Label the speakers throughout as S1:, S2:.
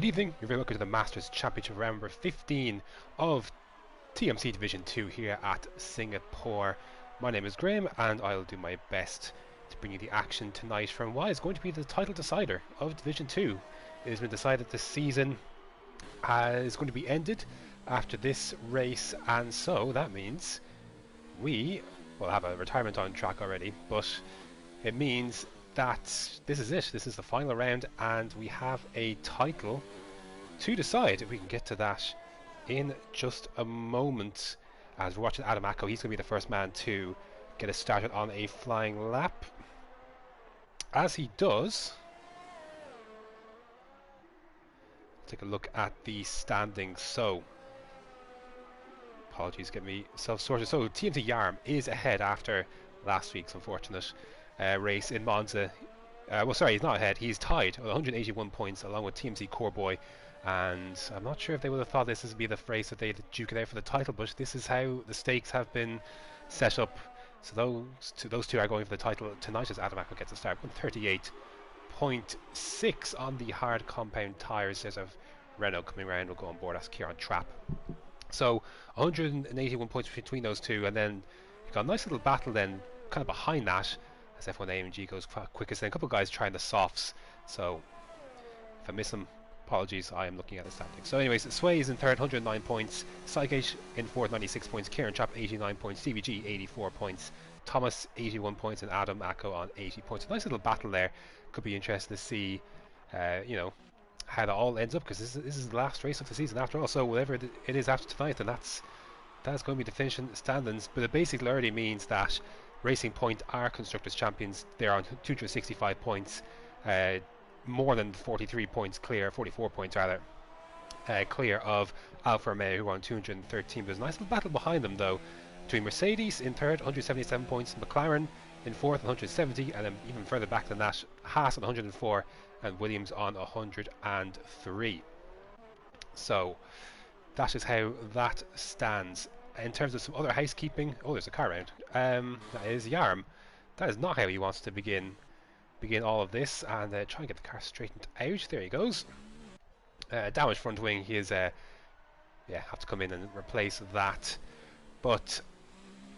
S1: Good evening, you're very welcome to the Masters Championship round number 15 of TMC Division 2 here at Singapore. My name is Graham and I'll do my best to bring you the action tonight from what is going to be the title decider of Division 2. It has been decided this season is going to be ended after this race, and so that means we will have a retirement on track already, but it means that this is it. This is the final round and we have a title to decide. We can get to that in just a moment. As we're watching Adam Acko, he's going to be the first man to get us started on a flying lap. As he does, take a look at the standings. So, apologies, get me self-sorted. So, TMC Yarm is ahead after last week's unfortunate race in Monza. Well, sorry, he's not ahead. He's tied with 181 points along with TMC Coreboy. And I'm not sure if they would have thought this would be the race that they'd duke it out for the title, but this is how the stakes have been set up. So those two are going for the title tonight as Adam Acko gets a start. 138.6 on the hard compound tyres. There's a Renault coming around. We'll go on board as Kieran Trapp. So 181 points between those two, and then you've got a nice little battle then kind of behind that as F1 AMG goes quickest. Then a couple of guys trying the softs. So if I miss them, apologies, I am looking at the standings. So anyways, Sway is in third, 109 points. Sygate in fourth, 96 points. Kieran Trapp, 89 points. CVG, 84 points. Thomas, 81 points. And Adam Acko on 80 points. A nice little battle there. Could be interesting to see, you know, how that all ends up, because this is the last race of the season after all. So whatever it is after tonight, then that's going to be the finishing standings. But it basically already means that Racing Point are Constructors Champions. They're on 265 points. More than 43 points clear, 44 points rather, clear of Alfa Romeo, who are on 213. There's a nice little battle behind them though, between Mercedes in third, 177 points, McLaren in fourth, 170, and then even further back than that, Haas on 104, and Williams on 103. So that is how that stands. In terms of some other housekeeping, oh, there's a car round. That is Yarm. That is not how he wants to begin all of this, and try and get the car straightened out. There he goes. Damaged front wing. He is have to come in and replace that. But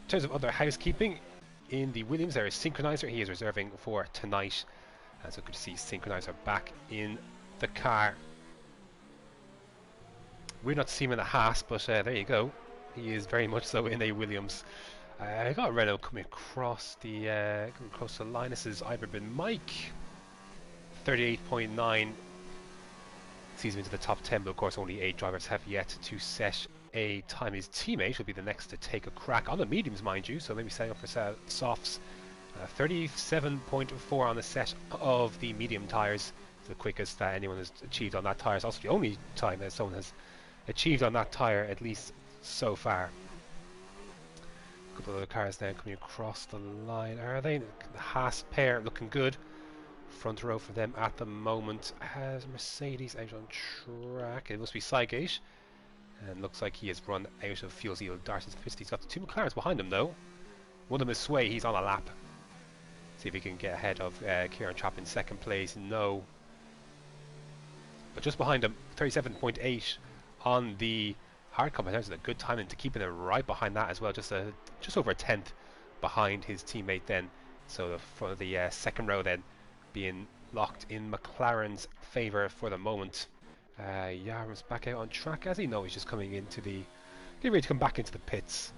S1: in terms of other housekeeping, in the Williams there is Synchronizer. He is reserving for tonight, and so good to see Synchronizer back in the car. We're not to see him in a Haas, but there you go. He is very much so in a Williams. I got Renault coming across the close to Linus's Iberbin Mike. 38.9 sees him into the top 10, but of course only 8 drivers have yet to set a time. His teammate will be the next to take a crack on the mediums, mind you, so maybe setting up for softs. 37.4 on the set of the medium tyres, the quickest that anyone has achieved on that tyre. It's also the only time that someone has achieved on that tyre, at least so far. A couple of other cars now coming across the line. Are they? The Haas pair looking good. Front row for them at the moment. Has Mercedes out on track? It must be Sygate. And looks like he has run out of fuel. He'll dart his pist. He's got the two McLarens behind him though. One of them is Sway. He's on a lap. See if he can get ahead of Kieran Trapp in second place. No. But just behind him, 37.8 on the hard compound. That's a good timing to keeping it right behind that as well. Just over a tenth behind his teammate then. So the second row then being locked in McLaren's favour for the moment. Yarm's back out on track, as he knows he's just coming into getting ready to come back into the pits.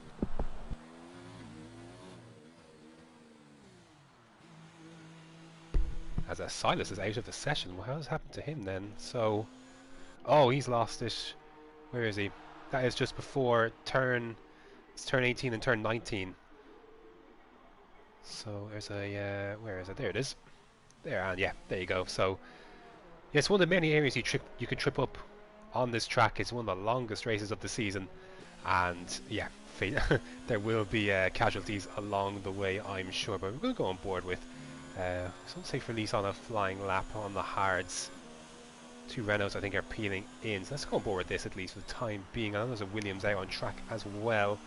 S1: As Silas is out of the session. Well, how's happened to him then? So, oh, he's lost it. Where is he? That is just before turn 18 and turn 19. So there's a where is it? There it is. There, and yeah, there you go. So yes, one of the many areas you can trip up on this track. It's one of the longest races of the season, and yeah, there will be casualties along the way, I'm sure. But we're going to go on board with some safe release on a flying lap on the hards. Two Renaults I think are peeling in, so let's go on board with this at least for the time being. I know there's a Williams out on track as well,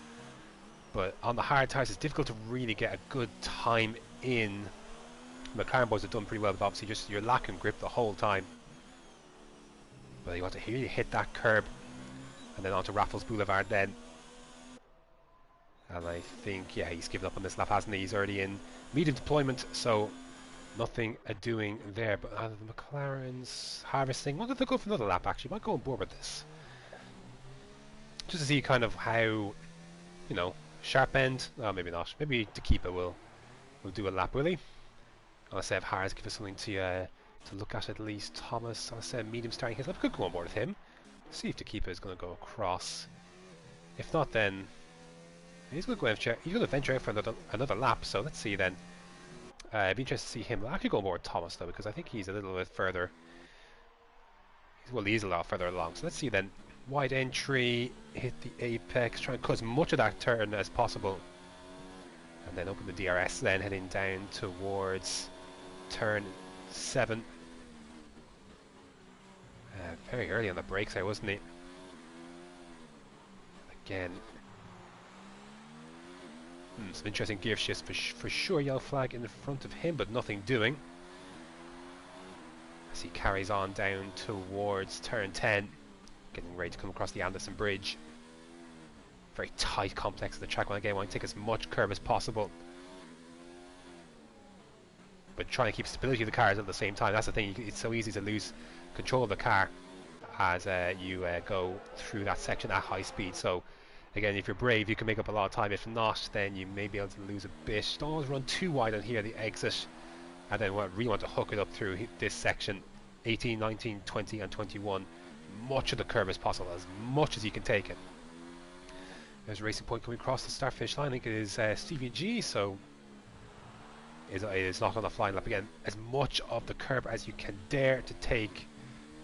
S1: but on the hard tyres it's difficult to really get a good time in. McLaren boys have done pretty well, but obviously just you're lacking grip the whole time. But you want to really hit that curb, and then onto Raffles Boulevard then. And I think, yeah, he's given up on this lap, hasn't he? He's already in medium deployment, so nothing doing there. But the McLaren's harvesting. Wanted to go for another lap, actually. Might go on board with this. Just to see kind of how, you know, sharp end. Oh, maybe not. Maybe to keep it, we'll do a lap, will he? Unless I have Harris give us something to look at least. Thomas, I said medium starting his lap. Could go on board with him. See if the keeper is going to go across. If not, then he's going to venture out for another lap. So let's see then. It'd be interesting to see him. I'll actually go on board with Thomas though, because I think he's a little bit further. Well, he's a lot further along. So let's see then. Wide entry, hit the apex, try and cut as much of that turn as possible, and then open the DRS. Then heading down towards turn 7. Very early on the brakes there, wasn't he? Again. Some interesting gear shifts for sure. Yellow flag in front of him, but nothing doing. As he carries on down towards turn 10. Getting ready to come across the Anderson Bridge. Very tight complex of the track. Again, want to take as much curve as possible, but trying to keep stability of the cars at the same time. That's the thing. It's so easy to lose control of the car as you go through that section at high speed. So again, if you're brave, you can make up a lot of time. If not, then you may be able to lose a bit. Don't always run too wide on here, the exit, and then really want to hook it up through this section. 18, 19, 20 and 21. Much of the curve as possible, as much as you can take it. There's a Racing Point coming across the start finish line. I think it is Stevie G, so is not on the flying lap again. As much of the curb as you can dare to take.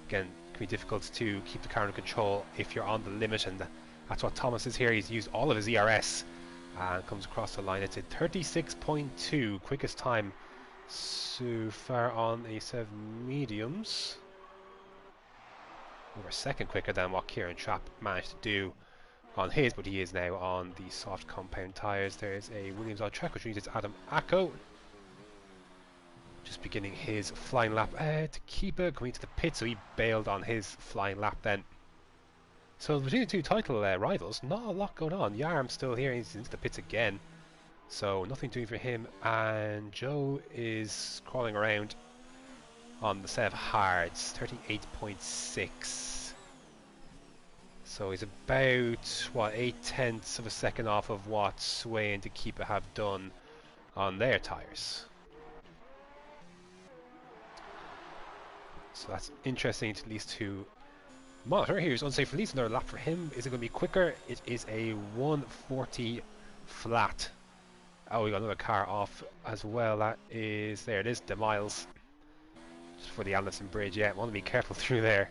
S1: Again, it can be difficult to keep the car under control if you're on the limit, and that's what Thomas is here. He's used all of his ERS and comes across the line. It's a 36.2, quickest time so far on a set of mediums. Over a second quicker than what Kieran Trapp managed to do on his, but he is now on the soft compound tyres. There's a Williams on track, which means it's Adam Acko just beginning his flying lap. To keep it coming to the pit, so he bailed on his flying lap then. So between the two title rivals, not a lot going on. Yarm's still here, he's into the pits again, so nothing doing for him. And Joe is crawling around on the set of hards, 38.6. So he's about, what, 0.8 of a second off of what Sway and Tekeepa have done on their tyres. So that's interesting to at least to monitor. Here's unsafe release, another lap for him. Is it going to be quicker? It is a 140 flat. Oh, we got another car off as well. That is, there it is, the miles. Just for the Anderson Bridge, yeah, want to be careful through there.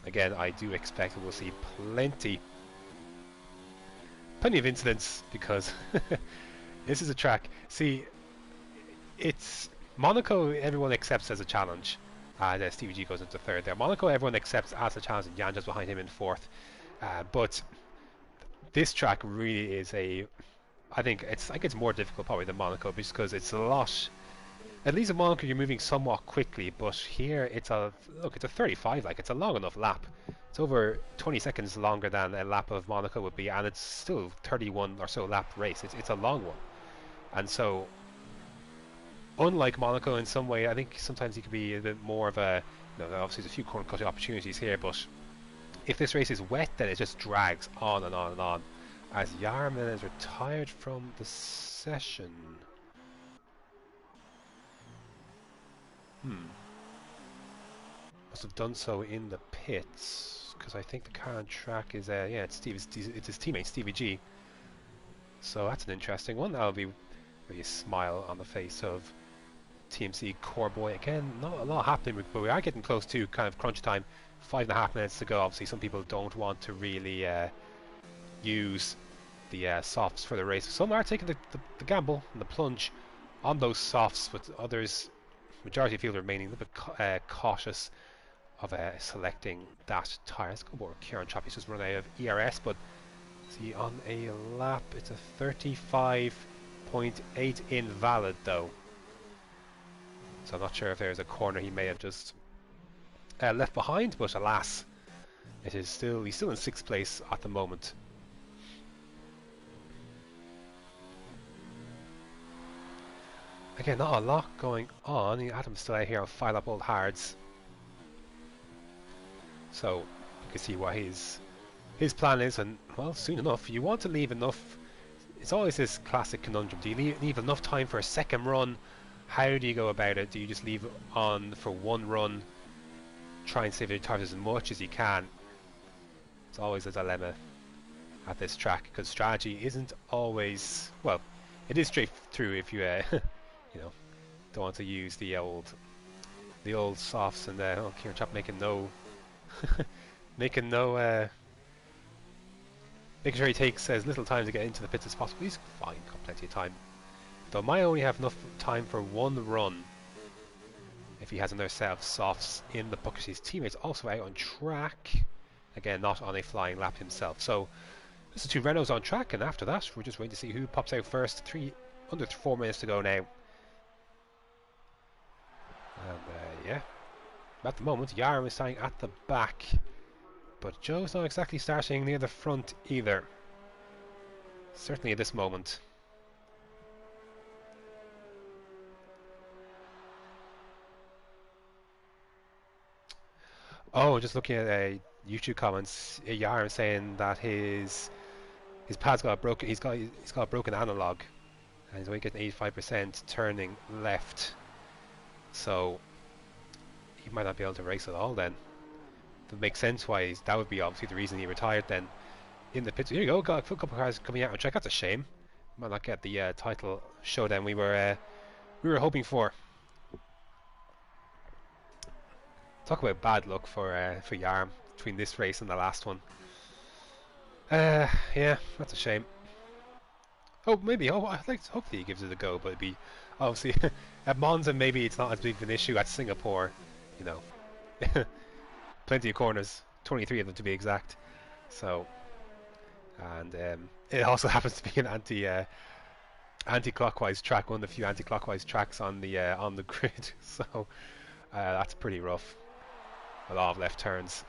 S1: Again, I do expect we'll see plenty of incidents, because this is a track. See, it's Monaco, everyone accepts as a challenge. Stevie G goes into third there. Monaco, everyone accepts as a challenge, and Jan just behind him in fourth. But this track really is I think it's more difficult probably than Monaco, because it's a lot. At least in Monaco you're moving somewhat quickly, but here it's a 35. Like, it's a long enough lap. It's over 20 seconds longer than a lap of Monaco would be, and it's still 31 or so lap race. It's a long one, and so unlike Monaco in some way, I think sometimes you can be a bit more of a, obviously there's a few corner cutting opportunities here, but if this race is wet, then it just drags on and on and on. As Yarman is retired from the session. Must have done so in the pits, because I think the car on track is it's his teammate Stevie G. So that's an interesting one. That'll be really a smile on the face of TMC core boy. Again, not a lot happening, but we are getting close to kind of crunch time. 5.5 minutes to go. Obviously some people don't want to really use the softs for the race. Some are taking the gamble and the plunge on those softs, but others, majority of field, remaining a little bit cautious of selecting that tyre. Let's go more. Kieran Choppy's just run out of ERS, but see, on a lap it's a 35.8 invalid though. So I'm not sure if there's a corner he may have just left behind, but alas, he's still in 6th place at the moment. Again, not a lot going on. Adam's still out here on File Up Old Hards. So you can see what his plan is, and well, soon enough, you want to leave enough. It's always this classic conundrum. Do you leave enough time for a second run? How do you go about it? Do you just leave on for one run, try and save your tires as much as you can? It's always a dilemma at this track, because strategy isn't always, well, it is straight through if you you know, don't want to use the old softs. And oh, Kieran Chap making sure he takes as little time to get into the pits as possible. He's fine, got plenty of time. Though might only have enough time for one run if he has another set of softs in the bucket. His teammates also out on track. Again, not on a flying lap himself. So this is 2 Renaults on track, and after that we're just waiting to see who pops out first. Under 4 minutes to go now. And yeah, at the moment Yaram is starting at the back, but Joe's not exactly starting near the front either. Certainly at this moment. Oh, just looking at YouTube comments, Yaram saying that his pad's got a broken. He's got a broken analog, and he's only getting 85% turning left. So he might not be able to race at all then. That makes sense why that would be obviously the reason he retired then. In the pits, here you go, got a couple of cars coming out on track. That's a shame. Might not get the title showdown we were hoping for. Talk about bad luck for Yarm between this race and the last one. Yeah, that's a shame. Oh, maybe. Oh, hopefully he gives it a go, but it'd be obviously at Monza maybe it's not as big of an issue. At Singapore, you know, plenty of corners, 23 of them to be exact. So, and it also happens to be an anti-clockwise track, one of the few anti-clockwise tracks on the grid. So that's pretty rough. A lot of left turns.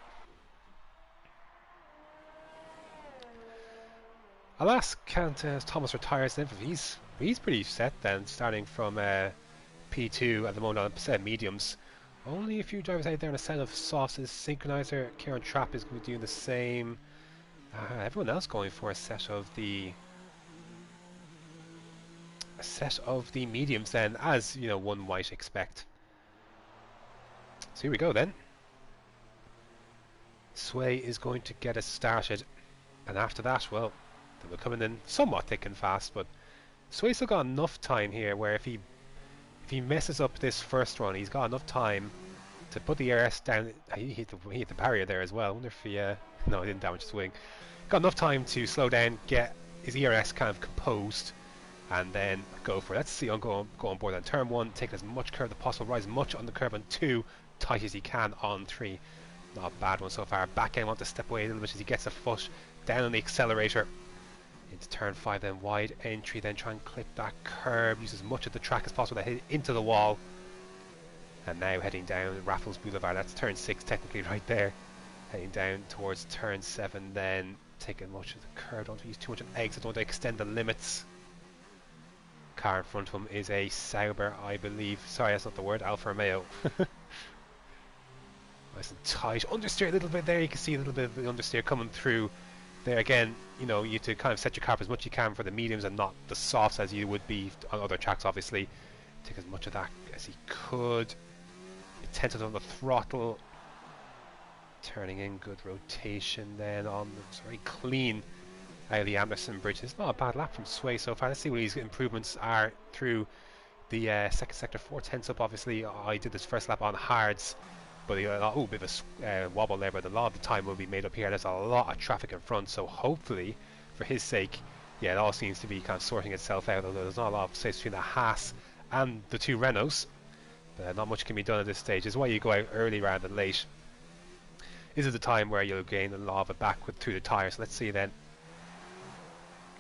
S1: Alas, can't Thomas retires then? He's pretty set then, starting from P2 at the moment on a set of mediums. Only a few drivers out there on a set of softs. Synchronizer, Kieran Trapp is going to be doing the same. Everyone else going for a set of the mediums then, as you know, one might expect. So here we go then. Sway is going to get us started, and after that, well, they were coming in somewhat thick and fast, but Sway's still got enough time here where if he messes up this first run, he's got enough time to put the ERS down. He hit the barrier there as well. I wonder if he no, he didn't damage his wing. Got enough time to slow down, get his ERS kind of composed, and then go for it. Let's see, go on board on turn 1, take as much curve as possible, rise as much on the curve on 2, tight as he can on 3. Not a bad one so far. Back end, want to step away a little bit as he gets a foot down on the accelerator. Into turn 5, then wide entry, then try and clip that curb, use as much of the track as possible to hit into the wall. And now heading down Raffles Boulevard, that's turn 6 technically right there. Heading down towards turn 7, then taking much of the curb, don't want to use too much of exit, don't want to extend the limits. Car in front of him is a Sauber, I believe. Sorry, that's not the word, Alfa Romeo. Nice and tight. Understeer a little bit there, you can see a little bit of the understeer coming through. There again, you know, you have to kind of set your car up as much as you can for the mediums and not the softs as you would be on other tracks, obviously. Take as much of that as he could. Attentive on the throttle. Turning in, good rotation then on. It's very clean out of the Anderson Bridge. It's not a bad lap from Sway so far. Let's see what his improvements are through the second sector. 4/10 up, obviously. I did this first lap on hards. But a bit of a wobble there, but a lot of the time will be made up here. There's a lot of traffic in front, so hopefully, for his sake, yeah, it all seems to be kind of sorting itself out, although there's not a lot of space between the Haas and the 2 Renaults. But not much can be done at this stage. This is why you go out early rather than late. This is the time where you'll gain a lot of it back through the tyres. Let's see then.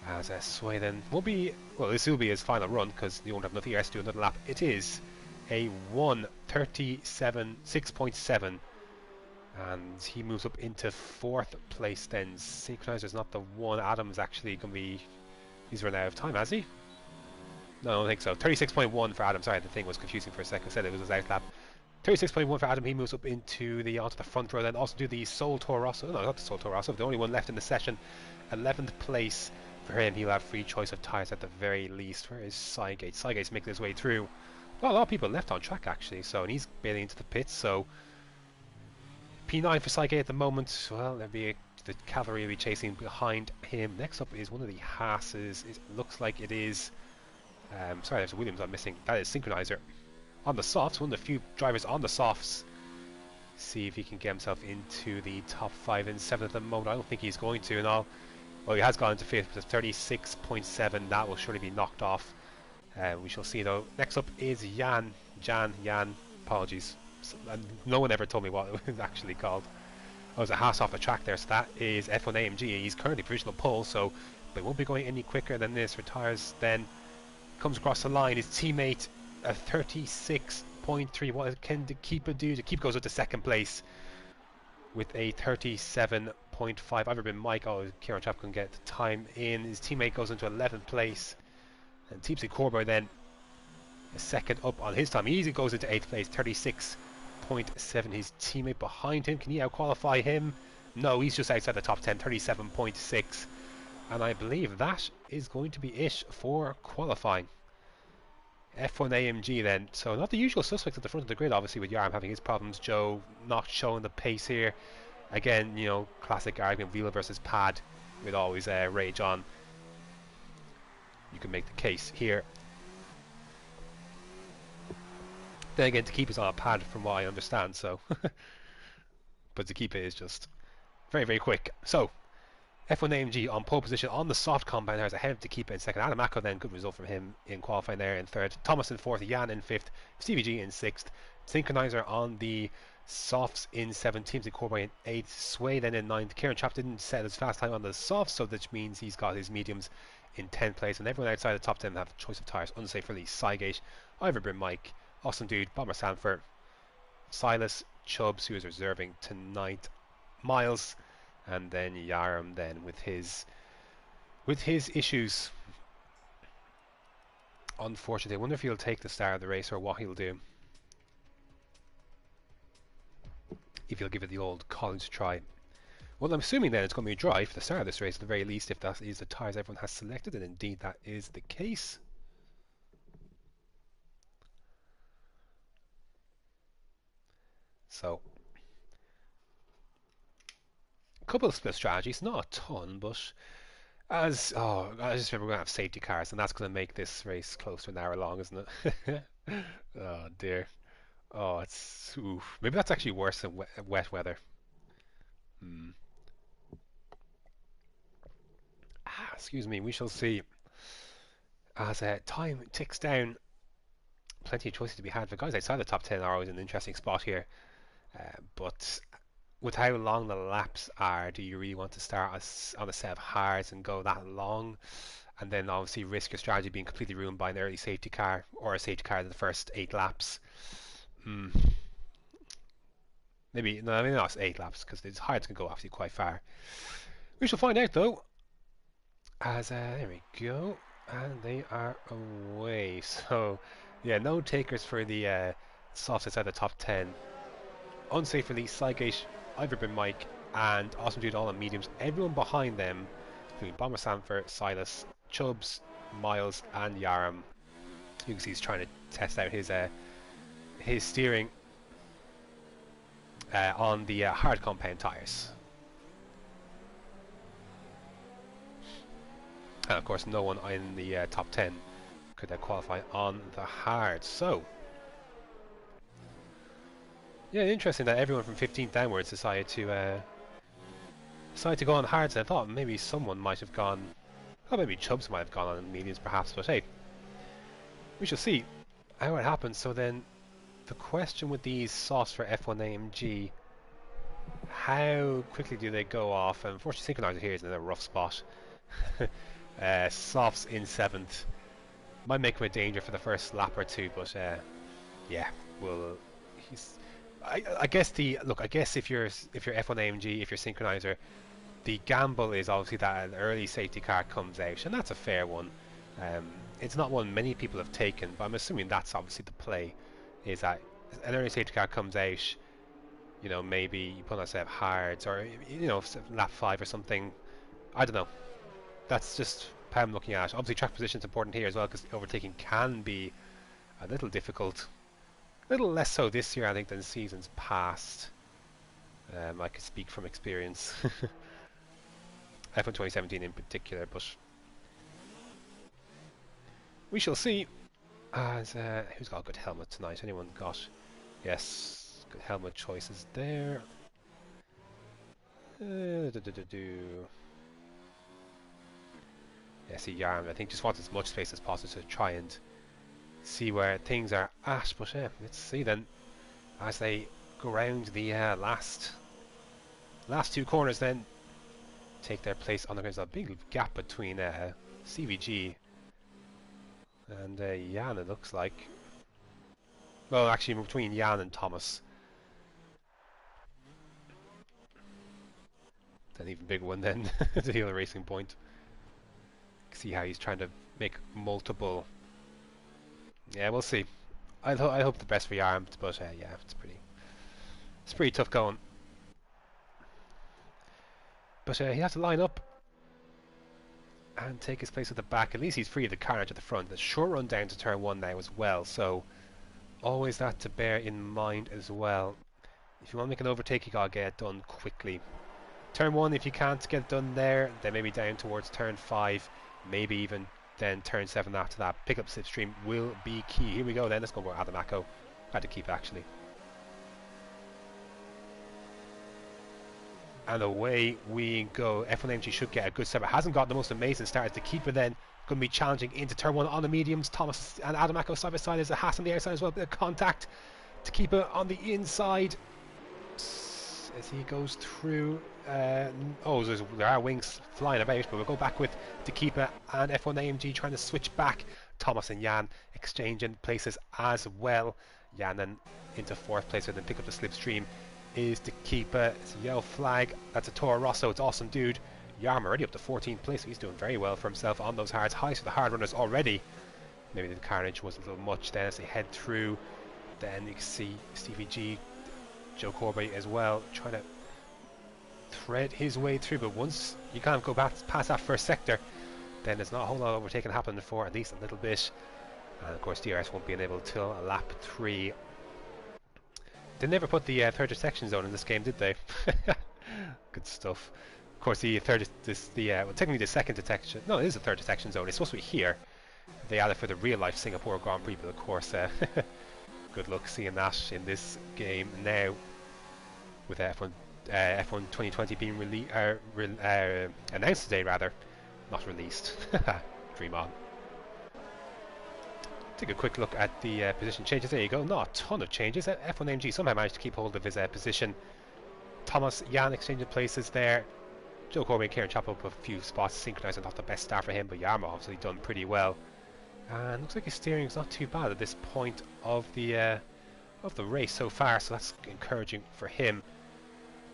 S1: As Sway then will be, well, this will be his final run because you won't have enough ERS to do another lap. It is a 1:37.6.7 And he moves up into 4th place then. Synchronizer's not the one. Adam's actually going to be... He's run out of time, has he? No, I don't think so. 36.1 for Adam. Sorry, the thing was confusing for a second. I said it was his out lap. 36.1 for Adam. He moves up into the onto the front row. Then also do the Sol Torosso. No, not the Sol Torosso. The only one left in the session. 11th place for him. He'll have free choice of tyres at the very least. Where is Cygate? Cygate's making his way through. Well, a lot of people left on track actually. So, and he's bailing into the pits. So, P9 for Cygate at the moment. Well, there'll be the cavalry will be chasing behind him. Next up is one of the Haas's. It looks like it is. Sorry, there's Williams I'm missing. That is Synchronizer. On the softs, one of the few drivers on the softs. See if he can get himself into the top 5 and 7 at the moment. I don't think he's going to, and all. Well, he has gone into 5th with 36.7. That will surely be knocked off. We shall see though. Next up is Jan. Apologies. No one ever told me what it was actually called. I was a Haas off the track there, so that is F1 AMG. He's currently provisional pole, so they won't be going any quicker than this. Retires then. Comes across the line. His teammate, a 36.3. What can the keeper do? The keeper goes up to 2nd place with a 37.5. I've ever been Mike. Oh, Kieran Trapp couldn't get the time in. His teammate goes into 11th place. And Tipsy Corber then a second up on his time. He easily goes into 8th place, 36.7. His teammate behind him, can he out-qualify him? No, he's just outside the top 10, 37.6. And I believe that is going to be it for qualifying. F1 AMG then. So not the usual suspects at the front of the grid, obviously, with Yarm having his problems. Joe not showing the pace here. Again, you know, classic argument, Vila versus Pad would always rage on. You can make the case here. Then again, Takipa is on a pad from what I understand, so. But Takipa is just very, very quick. So, F1 AMG on pole position on the soft compound tires ahead of Takipa in 2nd. Adamako then, good result from him in qualifying there in 3rd. Thomas in 4th, Jan in 5th, Stevie G in 6th. Synchronizer on the softs in 7th, Teams in Corby in 8th, Sway then in 9th. Kieran Chap didn't set his fast time on the softs, so that means he's got his mediums in 10th place, and everyone outside the top 10 have a choice of tyres. Unsafe for Lee, Cygate, Iverbrin Mike, Austin Dude, Bomber Sanford, Silas, Chubbs, who is reserving tonight, Miles, and then Yaram then with his issues. Unfortunately, I wonder if he'll take the start of the race or what he'll do. If he'll give it the old Collins try. Well, I'm assuming then it's going to be a dry for the start of this race at the very least, if that is the tyres everyone has selected, and indeed that is the case. So, a couple of split strategies, not a ton, but I just remember we're going to have safety cars, and that's going to make this race close to an hour long, isn't it? Oh dear. Oh, it's oof. Maybe that's actually worse than wet weather. Excuse me, we shall see. As time ticks down, plenty of choices to be had. The guys outside the top 10 are always in an interesting spot here. But with how long the laps are, do you really want to start on a set of hards and go that long? And then obviously risk your strategy being completely ruined by an early safety car or a safety car in the first 8 laps. Maybe not 8 laps, because the hards can go obviously quite far. We shall find out though. As there we go, and they are away. So yeah, no takers for the softs outside the top 10. Unsafe for Lee, Cygate, Iverbin Mike, and Awesome Dude all on mediums. Everyone behind them, including Bomber Sanford, Silas, Chubbs, Miles, and Yaram. You can see he's trying to test out his steering on the hard compound tyres. And of course, no one in the top 10 could qualify on the hard. So, yeah, interesting that everyone from 15th downwards decided to go on hards. I thought maybe someone might have gone. Oh, maybe Chubbs might have gone on mediums, perhaps. But hey, we shall see how it happens. So then, the question with these softs for F1 AMG: how quickly do they go off? And unfortunately, Synchronizer here is in a rough spot. Softs in 7th might make him a danger for the first lap or two, but yeah, well, I guess I guess if you're F1 AMG, if you're synchronizer, the gamble is obviously that an early safety car comes out, and that's a fair one. Um, it's not one many people have taken, but I'm assuming that's obviously the play, is that an early safety car comes out. You know, maybe you put on a set of hards, or lap 5 or something. I don't know. That's just how I'm looking at it. Obviously, track position is important here as well, because overtaking can be a little difficult. A little less so this year, I think, than seasons past. I could speak from experience. F1 2017 in particular, but we shall see. As who's got a good helmet tonight? Anyone got? Yes, good helmet choices there. Yeah, see, Yarn, I think just wants as much space as possible to try and see where things are at. But let's see then, as they go around the last two corners, then take their place on the ground. There's a big gap between CVG and Jan, it looks like. Well, actually, between Jan and Thomas. An even bigger one then, to heal a racing point. See how he's trying to make multiple. Yeah, we'll see. I hope the best for Jan, but yeah, it's pretty tough going. But he has to line up and take his place at the back. At least he's free of the carnage at the front. There's short run down to turn 1 now as well, so always that to bear in mind as well. If you want to make an overtake, you gotta get it done quickly. Turn 1, if you can't get it done there, then maybe down towards turn 5, maybe even then turn 7 after that. Pick up slipstream will be key. Here we go then, let's go for Adamako. Had to keep actually. And away we go. F1 AMG should get a good start. It hasn't got the most amazing start. The keeper then going to be challenging into turn 1 on the mediums. Thomas and Adamako side by side. There's a Haas on the outside as well. A bit of contact. To keep it on the inside as he goes through. There are wings flying about, but we'll go back with Tekeepa and F1 AMG trying to switch back. Thomas and Jan exchanging places as well. Jan then into 4th place and then pick up the slipstream is Tekeepa. It's a yellow flag. That's a Toro Rosso. It's awesome, dude. Yarm already up to 14th place. He's doing very well for himself on those hards. Highs for the hard runners already. Maybe the carnage was a little much then as they head through. Then you can see CVG, Joe Corby as well, trying to thread his way through. But once you can't go past that first sector, then there's not a whole lot of overtaking happening for at least a little bit. And of course DRS won't be enabled till lap 3. They never put the third detection zone in this game, did they? Good stuff. Of course, the technically the second detection. No, it is the third detection zone. It's supposed to be here. They added for the real-life Singapore Grand Prix, but of course, good luck seeing that in this game now. With F1 2020 being announced today, rather, not released. Dream on. Take a quick look at the position changes. There you go. Not a ton of changes. F1 AMG somehow managed to keep hold of his position. Thomas, Jan exchanging places there. Joe Corby and Kieran chop up a few spots. Synchronizing, not the best start for him, but Yarmo obviously done pretty well. And looks like his steering is not too bad at this point of the race so far. So that's encouraging for him.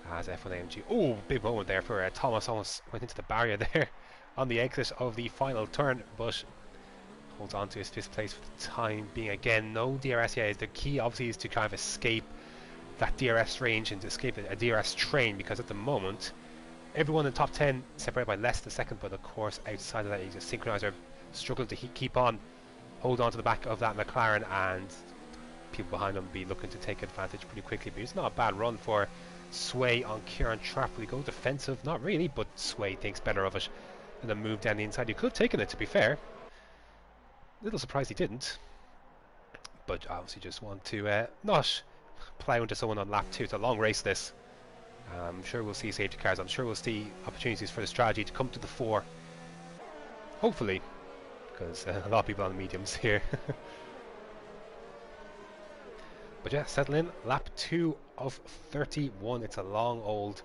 S1: As F1 AMG. Oh, big moment there for Thomas. Almost went into the barrier there on the exit of the final turn, but holds on to his 5th place for the time being. Again, no DRS yet. The key obviously is to kind of escape that DRS range and to escape a DRS train, because at the moment everyone in the top 10 separated by less than a second, but of course outside of that he's a synchronizer struggling to keep on, hold on to the back of that McLaren, and people behind him be looking to take advantage pretty quickly. But it's not a bad run for Sway on Kieran Trapp. We go defensive, not really, but Sway thinks better of it and then move down the inside. He could have taken it, to be fair. Little surprised he didn't, but obviously just want to not plough into someone on lap 2. It's a long race this. I'm sure we'll see safety cars. I'm sure we'll see opportunities for the strategy to come to the fore. Hopefully, because a lot of people on the mediums here. But yeah, settle in. Lap 2 of 31. It's a long old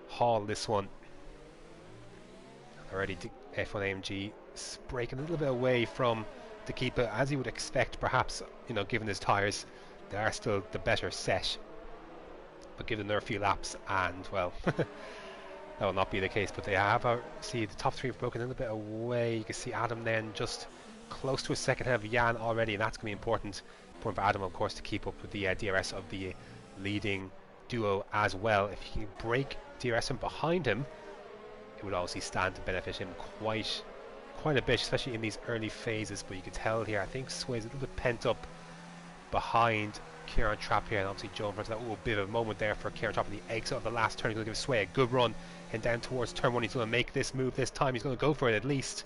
S1: haul, this one. Already F1 AMG breaking a little bit away from the keeper, as you would expect, perhaps, given his tyres. they are still the better set, but give them another few laps and, well, that will not be the case. But they have, see, the top three have broken a little bit away. You can see Adam then just close to a second ahead of Jan already, and that's going to be important for Adam, of course, to keep up with the DRS of the leading duo as well. If he can break DRS from behind him, it would obviously stand to benefit him quite a bit, especially in these early phases. But you can tell here, I think Sway's a little bit pent up behind Kieran Trapp here, and obviously Joe in front of that. Ooh, bit of a moment there for Kieran Trapp in the exit of the last turn. He's going to give Sway a good run and down towards turn one. He's going to make this move this time. He's going to go for it at least.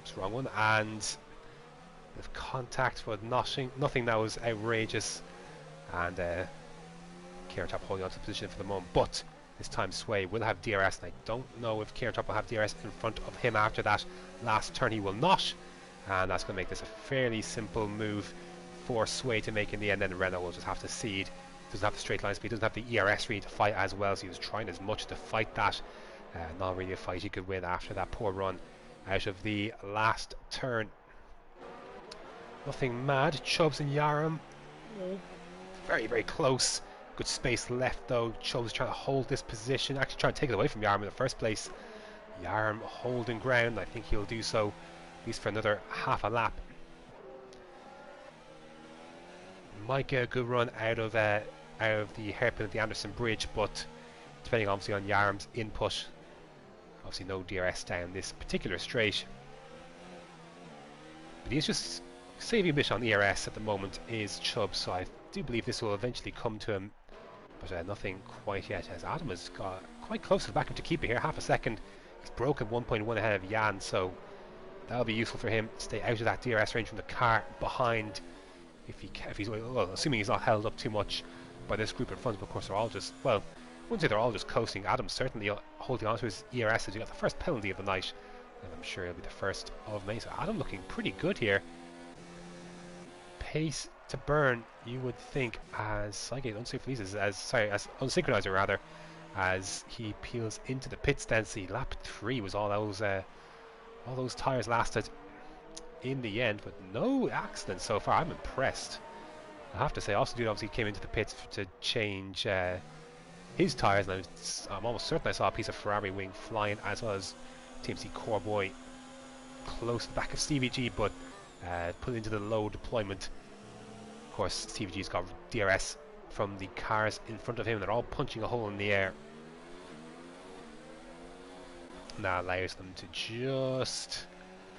S1: It's the wrong one, and with contact, but nothing that was outrageous. And Kieran Trapp holding on to the position for the moment, but this time Sway will have DRS, and I don't know if Kieran Trapp will have DRS in front of him after that last turn. He will not, and that's going to make this a fairly simple move for Sway to make in the end. Then Renault will just have to cede. Doesn't have the straight line speed, doesn't have the ERS read to fight as well, so he was trying as much to fight that. Not really a fight he could win after that poor run out of the last turn. Nothing mad. Chubbs and Yaram, very close. Good space left though. Chubbs trying to hold this position, actually trying to take it away from Yaram in the first place. Yaram holding ground. I think he'll do so at least for another half a lap. Might get a good run out of the hairpin of the Anderson Bridge, but depending obviously on Yaram's input, obviously no DRS down this particular straight. But he's just saving a bit on ERS at the moment, is Chubb, so I do believe this will eventually come to him, but nothing quite yet, as Adam has got quite close to the back to keep it here, half a second. He's broken 1.1 ahead of Jan, so that'll be useful for him to stay out of that DRS range from the car behind, if he's, well, assuming he's not held up too much by this group in front. But of course they're all just, well, I wouldn't say they're all just coasting. Adam's certainly holding on to his ERS as he got the first penalty of the night, and I'm sure it'll be the first of many. So Adam looking pretty good here. Pace to burn, you would think, as Sygate as Unsynchronizer rather, as he peels into the pit stand. See, lap 3 was all those tires lasted in the end, but no accidents so far. I'm impressed, I have to say. Austin Dude obviously came into the pits to change his tires, and I'm almost certain I saw a piece of Ferrari wing flying, as well as TMC Coreboy close to the back of CVG, but put into the low deployment. Of course, CVG's got DRS from the cars in front of him. They're all punching a hole in the air. And that allows them to just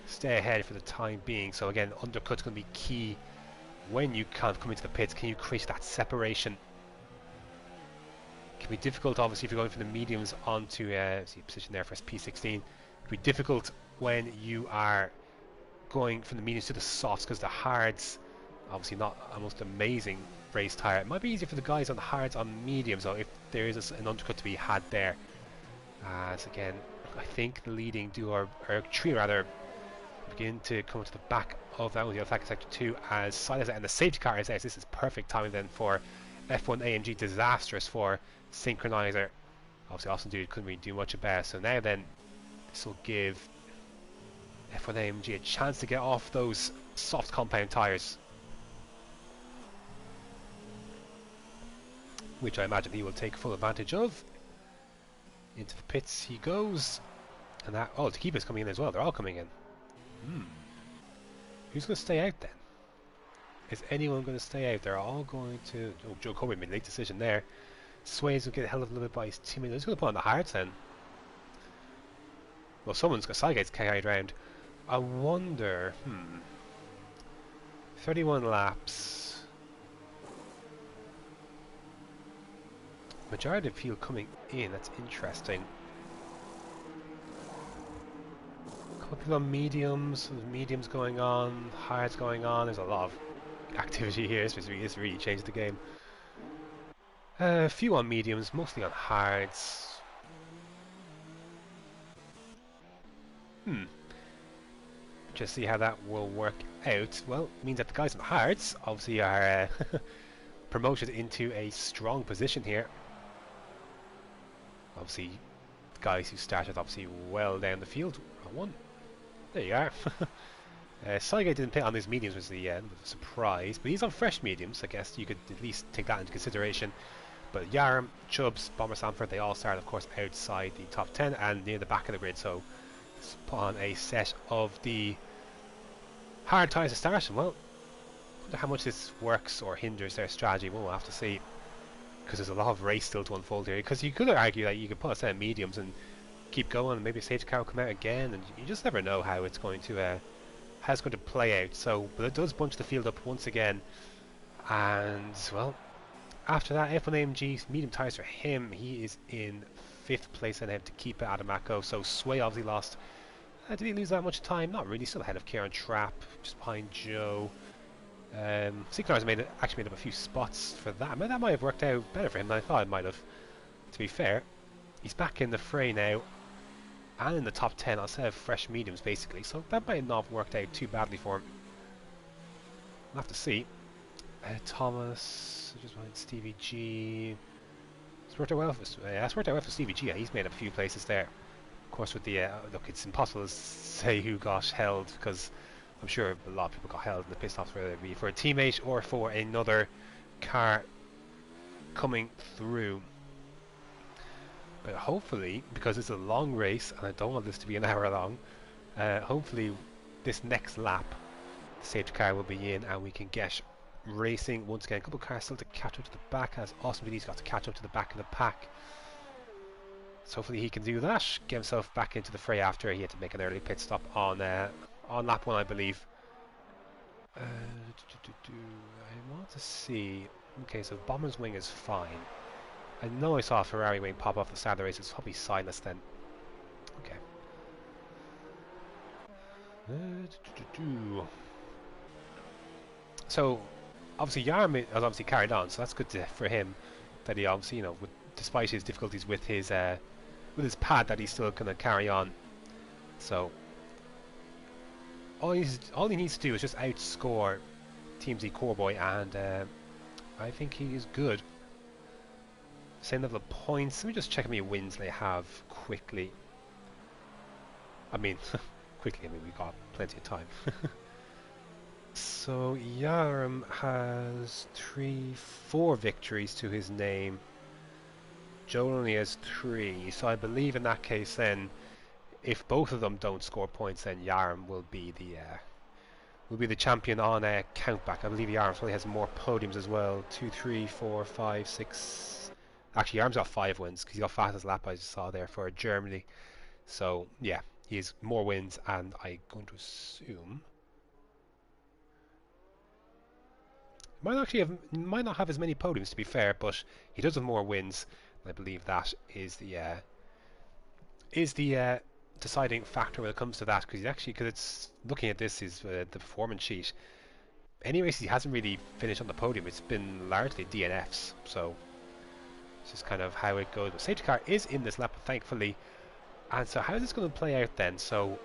S1: stay ahead for the time being. So again, undercut's going to be key when you can't come into the pits. Can you create that separation? It can be difficult, obviously, if you're going from the mediums onto see position there for P16. It can be difficult when you are going from the mediums to the softs, because the hards, obviously not a most amazing race tire. It might be easier for the guys on the hards on mediums, though, if there is an undercut to be had there. As again, I think the leading duo, or trio rather, begin to come to the back of that one, the attack sector 2, as Silas and the safety car is out. This is perfect timing then for F1 AMG, disastrous for Synchronizer. Obviously Austin Dude couldn't really do much about it, so now then this will give F1 AMG a chance to get off those soft compound tires, which I imagine he will take full advantage of. Into the pits he goes, and that, oh, Takiba's coming in as well. They're all coming in. Who's going to stay out then? Is anyone going to stay out? They're all going to... Oh, Joe Corbett made a late decision there. Sway's going to get held up a little bit by his teammate. He's going to put on the hards then. Well, someone's got Sygate's carried around. I wonder... 31 laps. Majority of people coming in. That's interesting. People on mediums, there's mediums going on, hards going on. There's a lot of activity here. This really changed the game. A few on mediums, mostly on hards. Just see how that will work out. Well, it means that the guys on the hards obviously are promoted into a strong position here. Obviously, the guys who started obviously well down the field. One. There you are. Saige didn't pit on his mediums, was the surprise, but he's on fresh mediums. I guess you could at least take that into consideration. But Yarm, Chubbs, Bomber Sanford, they all started, of course, outside the top 10 and near the back of the grid. So it's put on a set of the hard tyres to start. Well, I wonder how much this works or hinders their strategy. Well, we'll have to see, because there's a lot of race still to unfold here. Because you could argue that you could put a set of mediums and keep going, and maybe a safety car will come out again, and you just never know how it's going to play out. So, but it does bunch the field up once again, and well, after that, F1AMG medium tyres for him. He is in 5th place and ahead to keep it Adamako. So Sway obviously lost. Did he lose that much time? Not really. Still ahead of Kieran Trapp, just behind Joe. Signar's actually made up a few spots for that. I mean, that might have worked out better for him than I thought it might have. To be fair, he's back in the fray now, and in the top 10 on a set of fresh mediums, basically. So that might not have worked out too badly for him. We'll have to see. Thomas, just behind Stevie G. It's worked out well for Stevie G. Yeah, he's made up a few places there. Of course, with the look, it's impossible to say who got held, because I'm sure a lot of people got held in the pit stops, whether it be for a teammate or for another car coming through. But hopefully, because it's a long race and I don't want this to be an hour long, hopefully this next lap the safety car will be in and we can get racing once again. A couple of cars still to catch up to the back, as Austin Vinny's got to catch up to the back of the pack. So hopefully he can do that, get himself back into the fray after he had to make an early pit stop on lap 1, I believe. I want to see. Okay, so Bomber's wing is fine. I know I saw a Ferrari wing pop off the start of the race. It's probably sightless then. Okay. So obviously Yarm has obviously carried on, so that's good for him. That he obviously, you know, despite his difficulties with his pad, that he's still going to carry on. So all he needs to do is just outscore Team Z Coreboy, and I think he is good. Same level of points. Let me just check how many wins they have quickly. I mean, quickly, I mean, we've got plenty of time. So Yarm has 4 victories to his name. Joel only has 3. So I believe in that case then, if both of them don't score points, then Yarm will be the champion on countback. I believe Yarm probably has more podiums as well. 2, 3, 4, 5, 6. Actually, Yarm's got 5 wins because he got fastest lap, I just saw there, for Germany. So yeah, he has more wins, and I'm going to assume might not have as many podiums, to be fair, but he does have more wins. And I believe that is the deciding factor when it comes to that, because it's looking at this is the performance sheet. Any races he hasn't really finished on the podium, it's been largely DNFs. So it's just kind of how it goes. But safety car is in this lap, thankfully. And so how is this going to play out then? So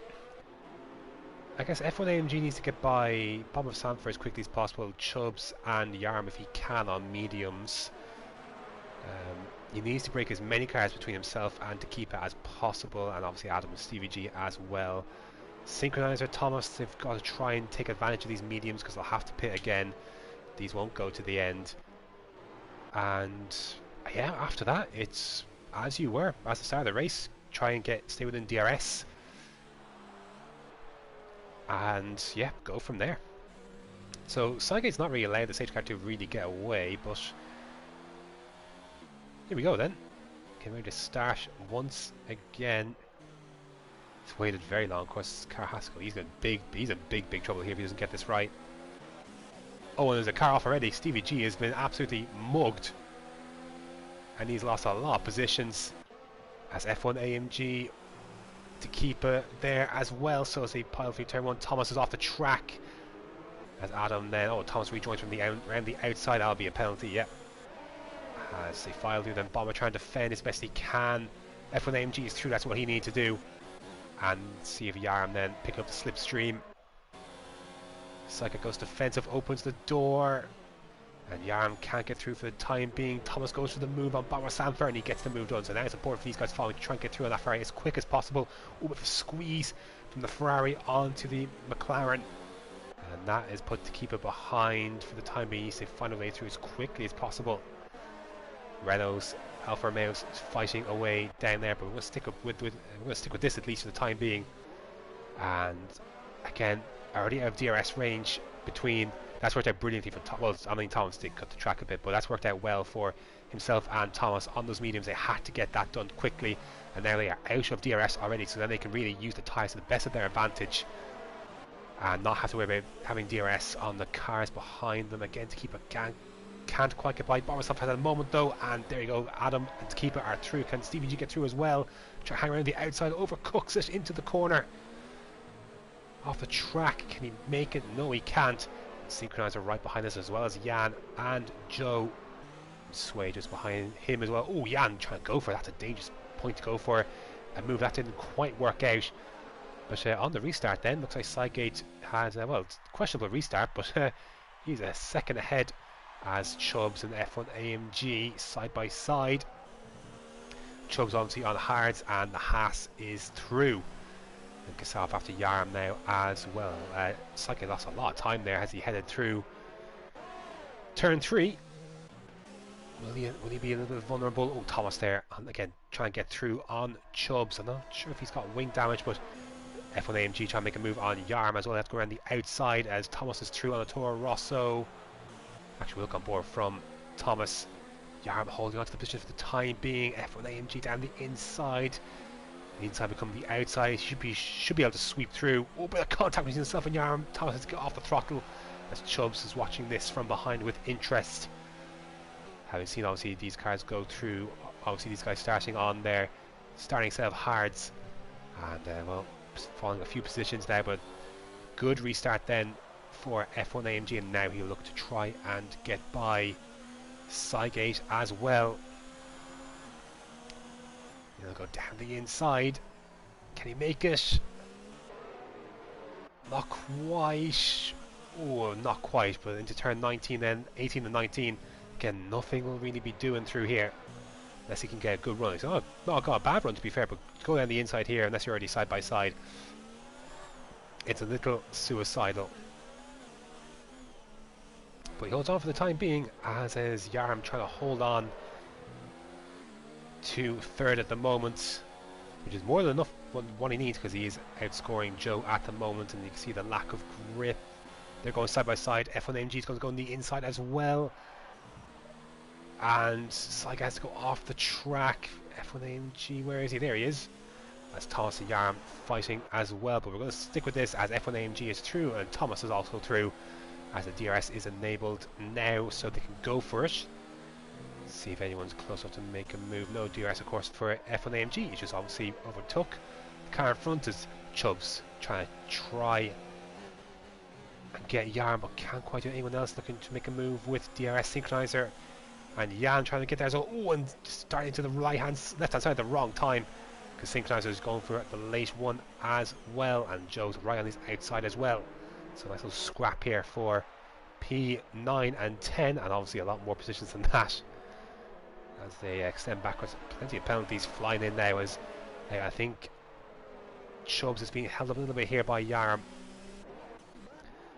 S1: I guess F1AMG needs to get by Bomber Sanford as quickly as possible, Chubbs and Yarm if he can on mediums. He needs to break as many cars between himself and to keep it as possible, and obviously Adam and Stevie G as well. Synchronizer, Thomas, they've got to try and take advantage of these mediums because they'll have to pit again. These won't go to the end. And yeah, after that, it's as you were at the start of the race. Try and stay within DRS. And yeah, go from there. So Sygate's not really allowed the safety car to really get away, but here we go then. Okay, ready to start once again. It's waited very long. Of course, car has to go. He's in big trouble here if he doesn't get this right. Oh, and there's a car off already. Stevie G has been absolutely mugged, and he's lost a lot of positions as F1AMG to keep it there as well. So as they pile through turn 1, Thomas is off the track as Adam then, Thomas rejoins from around the outside. That'll be a penalty, yep. As they file through, then Bomber trying to defend as best he can. F1AMG is through, that's what he needs to do. And see if Yarm then pick up the slipstream. Psychic goes defensive, opens the door, and Yarm can't get through for the time being. Thomas goes for the move on Bomber Sanford, and he gets the move done. So now it's important for these guys following to try and get through on that Ferrari as quick as possible. With a squeeze from the Ferrari onto the McLaren. And that is put to keep it behind for the time being. They find a way through as quickly as possible. Renault's Alfa Romeo's fighting away down there, but we're going to stick with this at least for the time being. And again, already out of DRS range between. That's worked out brilliantly for Thomas. I mean, Thomas did cut the track a bit, but that's worked out well for himself and Thomas on those mediums. They had to get that done quickly, and now they are out of DRS already, so then they can really use the tyres to the best of their advantage and not have to worry about having DRS on the cars behind them again to keep it. Can't quite get by Borisov at the moment though, and there you go. Adam and Keeper are through. Can Stevie G get through as well? Try to hang around the outside, overcooks it into the corner. Off the track, can he make it? No, he can't. Synchronizer right behind us as well as Jan and Joe. Sway just behind him as well. Oh, Jan trying to go for it. That's a dangerous point to go for. A move that didn't quite work out. But on the restart then, looks like Sidegate has, well, it's a questionable restart, but he's a second ahead as Chubbs and F1 AMG side by side. Chubbs obviously on hards, and the Haas is through. And Kassav after Yarm now as well. Sidegate lost a lot of time there as he headed through turn 3. Will he be a little bit vulnerable? Oh, Thomas there, and again trying to get through on Chubbs. I'm not sure if he's got wing damage, but F1 AMG trying to make a move on Yarm as well. They have to go around the outside as Thomas is through on the Toro Rosso. Actually, we'll look on board from Thomas. Yarm holding on to the position for the time being. F1 AMG down the inside. The inside become the outside. Should be able to sweep through. Oh, bit of contact between himself and Yarm. Thomas has to get off the throttle as Chubbs is watching this from behind with interest. Having seen obviously these cars go through, obviously these guys starting on their starting set of hards, and well, falling a few positions now, but good restart then for F1 AMG, and now he'll look to try and get by Sidegate as well. He'll go down the inside. Can he make it? Not quite. Oh, not quite, but into turn 19 then, 18 and 19. Again, nothing will really be doing through here unless he can get a good run. He's not got a bad run to be fair, but go down the inside here unless you're already side by side. It's a little suicidal. But he holds on for the time being, as is Yarm trying to hold on to third at the moment, which is more than enough what he needs because he is outscoring Joe at the moment, and you can see the lack of grip. They're going side by side. F1 AMG is going to go on the inside as well. And Sidegate has to go off the track. F1 AMG, where is he? There he is. As Thomas and Yarm fighting as well. But we're going to stick with this as F1 AMG is through and Thomas is also through, as the DRS is enabled now, so they can go for it. See if anyone's close enough to make a move. No DRS, of course, for F1 AMG. He just obviously overtook. The car in front is Chubbs trying and get Yarm, but can't quite do anyone else looking to make a move with DRS synchronizer. And Jan trying to get there as well. Oh, and starting to the left-hand side at the wrong time, because Synchronizer is going for the late one as well, and Joe's right on his outside as well. So nice little scrap here for P9 and 10, and obviously a lot more positions than that as they extend backwards. Plenty of penalties flying in now, as I think Chubbs is being held up a little bit here by Yarm.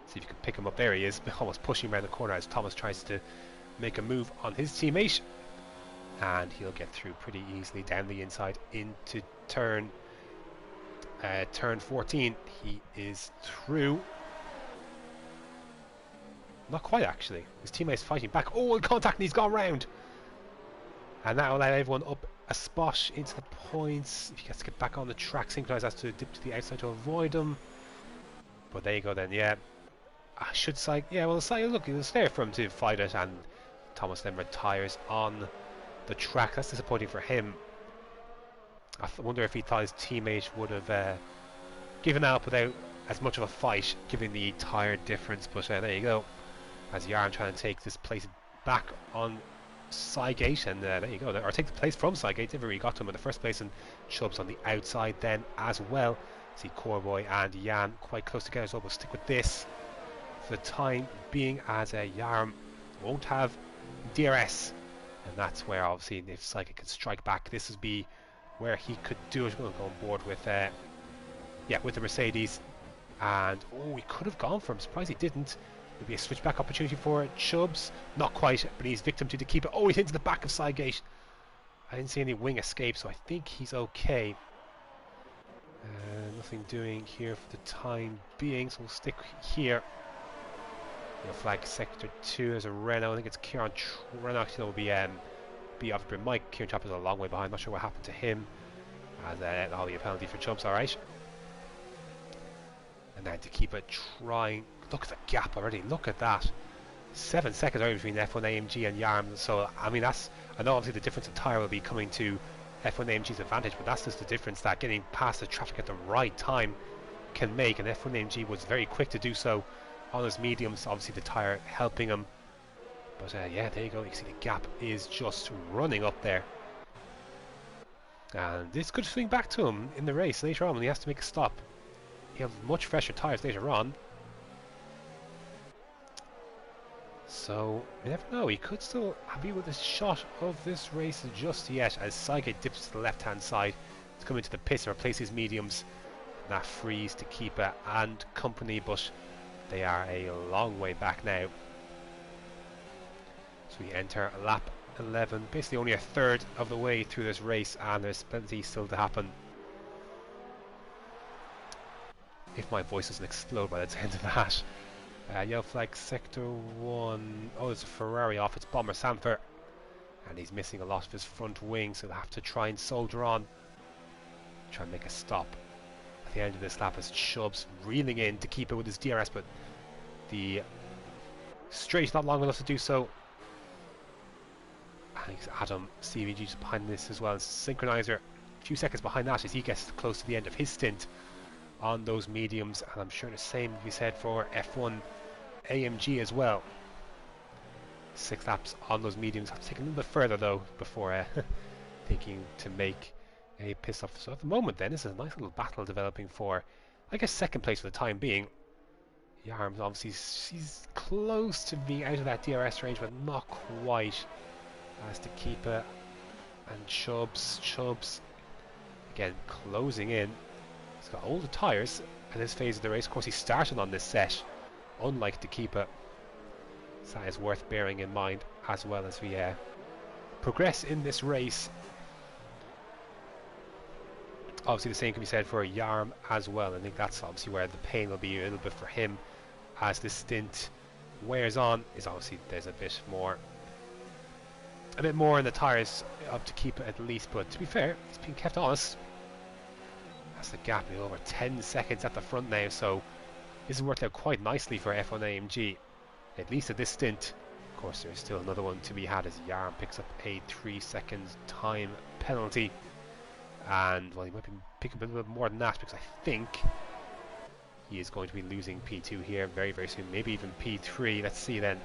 S1: See if you can pick him up. There he is, almost pushing around the corner as Thomas tries to make a move on his teammate, and he'll get through pretty easily down the inside into turn 14. He is through. Not quite, actually. His teammate's fighting back. Oh, in contact, and he's gone round, and that will allow everyone up a spot into the points. If he has to get back on the track, Synchronize has to dip to the outside to avoid him. But there you go then. Yeah, I should say, yeah, well, look, it was fair for him to fight it, and Thomas then retires on the track. That's disappointing for him. I wonder if he thought his teammate would have given up without as much of a fight, given the tyre difference. But there you go, as Yarn trying to take this place back on Sidegate, and there you go, or take the place from Sidegate. Never really got to him in the first place, and Chubbs on the outside then as well. See Corboy and Jan quite close together as well. We'll stick with this for the time being, as Yarm won't have DRS, and that's where obviously if Sidegate can strike back, this would be where he could do it. We'll go on board with with the Mercedes And, oh, he could have gone for him. Surprised he didn't. There'll be a switchback opportunity for Chubbs. Not quite, but he's victim to the keeper. Oh, he's into the back of Sidegate. I didn't see any wing escape, so I think he's okay. Nothing doing here for the time being, so we'll stick here. Flag sector 2 as a Renault. I think it's Kieran Renault. Actually, will be off Mike. Kieran Chop is a long way behind. Not sure what happened to him. As that'll be a penalty for Chubbs, alright. And then to keep it trying. Look at the gap already. Look at that. 7 seconds already between F1 AMG and Yarm. So I mean, I know obviously the difference in tyre will be coming to F1 AMG's advantage, but that's just the difference that getting past the traffic at the right time can make. And F1 AMG was very quick to do so on his mediums. Obviously the tyre helping him. But yeah, there you go. You can see the gap is just running up there. And this could swing back to him in the race later on when he has to make a stop. He'll have much fresher tyres later on. So, you never know, he could still be with a shot of this race just yet as Sidegate dips to the left hand side to come into the pits and replace his mediums. And that frees to Keeper and company, but they are a long way back now. So we enter lap 11, basically only a third of the way through this race, and there's plenty still to happen. If my voice doesn't explode by the end of that. Yellow flag sector 1. Oh, there's a Ferrari off. It's Bomber Sanford, and he's missing a lot of his front wing, so they'll have to try and soldier on, try and make a stop at the end of this lap as Chubbs reeling in to keep it with his DRS, but the straight's not long enough to do so. And Adam CVG's behind this as well as Synchronizer. A few seconds behind that as he gets close to the end of his stint on those mediums, and I'm sure the same will be said for F1 AMG as well. 6 laps on those mediums. Have to take a little bit further though before thinking to make a pit stop. So at the moment then, this is a nice little battle developing for, I guess, second place for the time being. Yarms obviously she's close to being out of that DRS range, but not quite. As to Keeper and Chubbs again closing in. He's got older tyres at this phase of the race. Of course, he started on this set, unlike the Keeper. So that is worth bearing in mind as well as we progress in this race. Obviously, the same can be said for Yarm as well. I think that's obviously where the pain will be a little bit for him as this stint wears on. Is obviously there's a bit more in the tyres up to keep it at least, but to be fair, it's been kept honest. That's the gap over 10 seconds at the front now, so this has worked out quite nicely for F1 AMG, at least at this stint. Of course, there's still another one to be had as Yarm picks up a 3 seconds time penalty, and well, he might be picking up a little bit more than that because I think he is going to be losing P2 here very, very soon, maybe even P3. Let's see then.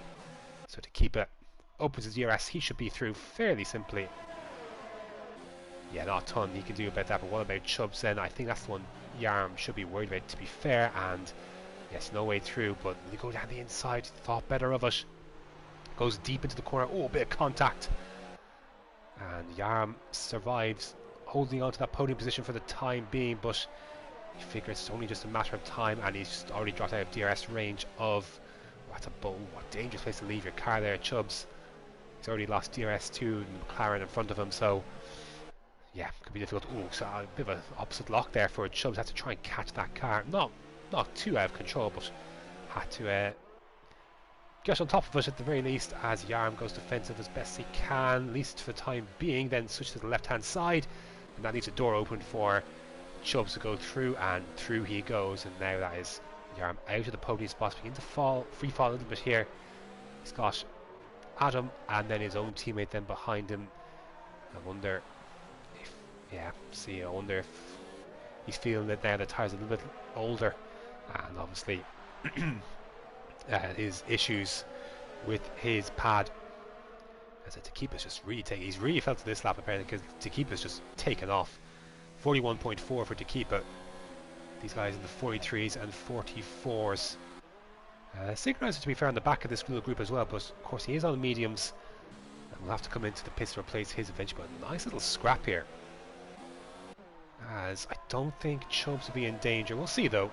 S1: So to keep it opens his DRS, he should be through fairly simply. Yeah, not a ton he can do about that, but what about Chubbs then? I think that's the one Yarm should be worried about, to be fair, and yes, no way through, but they go down the inside, thought better of it. Goes deep into the corner, oh, a bit of contact. And Yarm survives, holding on to that podium position for the time being, but he figures it's only just a matter of time, and he's just already dropped out of DRS range of, that's a what dangerous place to leave your car there, Chubbs. He's already lost DRS to the McLaren in front of him, so yeah, could be difficult. Oh, so a bit of an opposite lock there for Chubbs. Had to try and catch that car. Not too out of control, but had to get on top of it at the very least as Yarm goes defensive as best he can, at least for the time being, then switch to the left hand side, and that leaves a door open for Chubbs to go through, and through he goes, and now that is Yarm out of the podium spot, begin to free fall a little bit here. He's got Adam and then his own teammate then behind him. I wonder if, I wonder if he's feeling that now the tyre's a little bit older, and obviously his issues with his pad. As Takeepa's just really he's really felt to this lap apparently, because Takeepa's just taken off. 41.4 for Takeepa. These guys in the 43s and 44s. Synchronizer, to be fair, on the back of this little group as well, but of course he is on the mediums and will have to come into the pits to replace his eventually. But a nice little scrap here, as I don't think Chubbs will be in danger. We'll see though.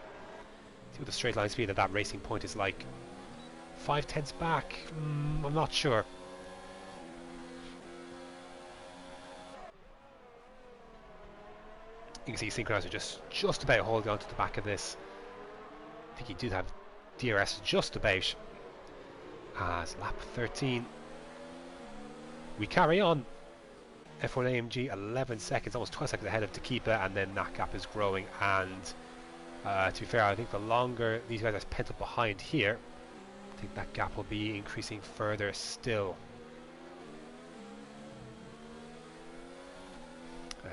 S1: See what the straight line speed of that racing point is like. 5/10 back? I'm not sure. You can see Synchronizer just about holding on to the back of this. I think he did have DRS just about. As lap 13. We carry on. F1 AMG 11 seconds, almost 12 seconds ahead of Tequipa, and then that gap is growing. And to be fair, I think the longer these guys are pent up behind here, I think that gap will be increasing further still.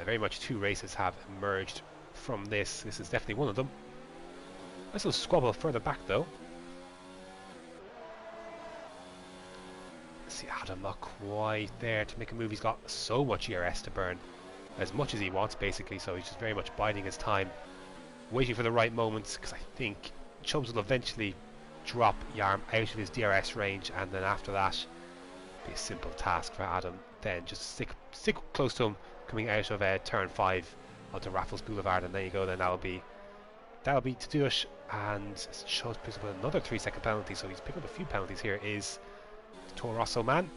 S1: Very much two races have emerged from this. This is definitely one of them. Nice little squabble further back though. See Adam not quite there to make a move. He's got so much ERS to burn, as much as he wants basically, so he's just very much biding his time, waiting for the right moments, because I think Chubbs will eventually drop Yarm out of his DRS range, and then after that be a simple task for Adam then just stick close to him coming out of turn 5 onto Raffles Boulevard, and there you go. Then that'll be to do it. And Chubbs picks up another 3-second penalty, so he's picked up a few penalties here. Is Toro Rosso man.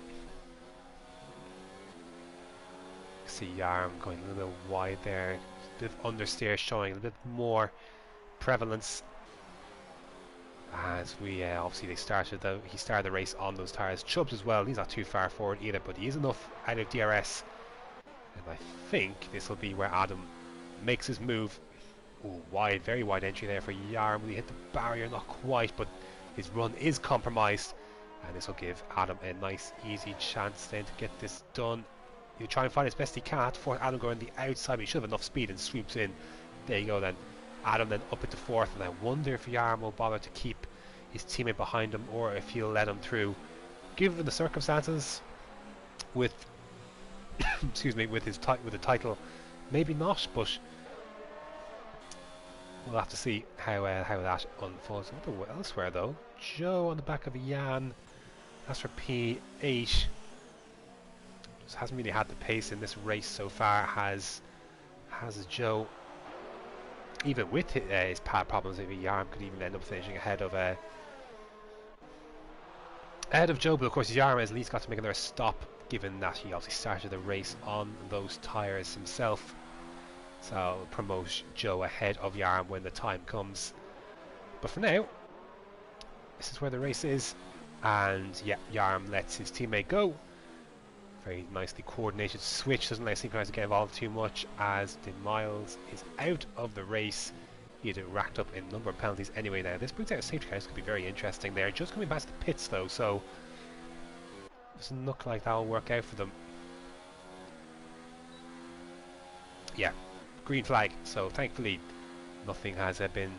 S1: See Yarm going a little bit wide there, a bit of understeer showing a bit more prevalence. As we obviously he started the race on those tyres. Chubbs as well, he's not too far forward either, but he is enough out of DRS, and I think this will be where Adam makes his move. Ooh, wide, very wide entry there for Yarm. He hit the barrier, not quite, but his run is compromised, and this will give Adam a nice easy chance then to get this done. He'll try and find as best he can for Adam going the outside, but he should have enough speed and swoops in. There you go then. Adam then up into 4th, and I wonder if Yarm will bother to keep his teammate behind him, or if he'll let him through. Given the circumstances, with excuse me, with the title, maybe not, but we'll have to see how that unfolds. Elsewhere though, Joe on the back of Jan. That's for P8. Just hasn't really had the pace in this race so far. Has Joe? Even with his pad problems, maybe Yarm could even end up finishing ahead of Joe. But of course, Yarm has at least got to make another stop, given that he obviously started the race on those tyres himself. So I'll promote Joe ahead of Yarm when the time comes. But for now, this is where the race is, and yeah, Yarm lets his teammate go. Very nicely coordinated switch, doesn't let Synchronizer to get involved too much, as De Miles is out of the race. He had racked up a number of penalties anyway now. This brings out a safety car. This could be very interesting there. Just coming past the pits though, so doesn't look like that'll work out for them. Yeah, green flag. So thankfully nothing has been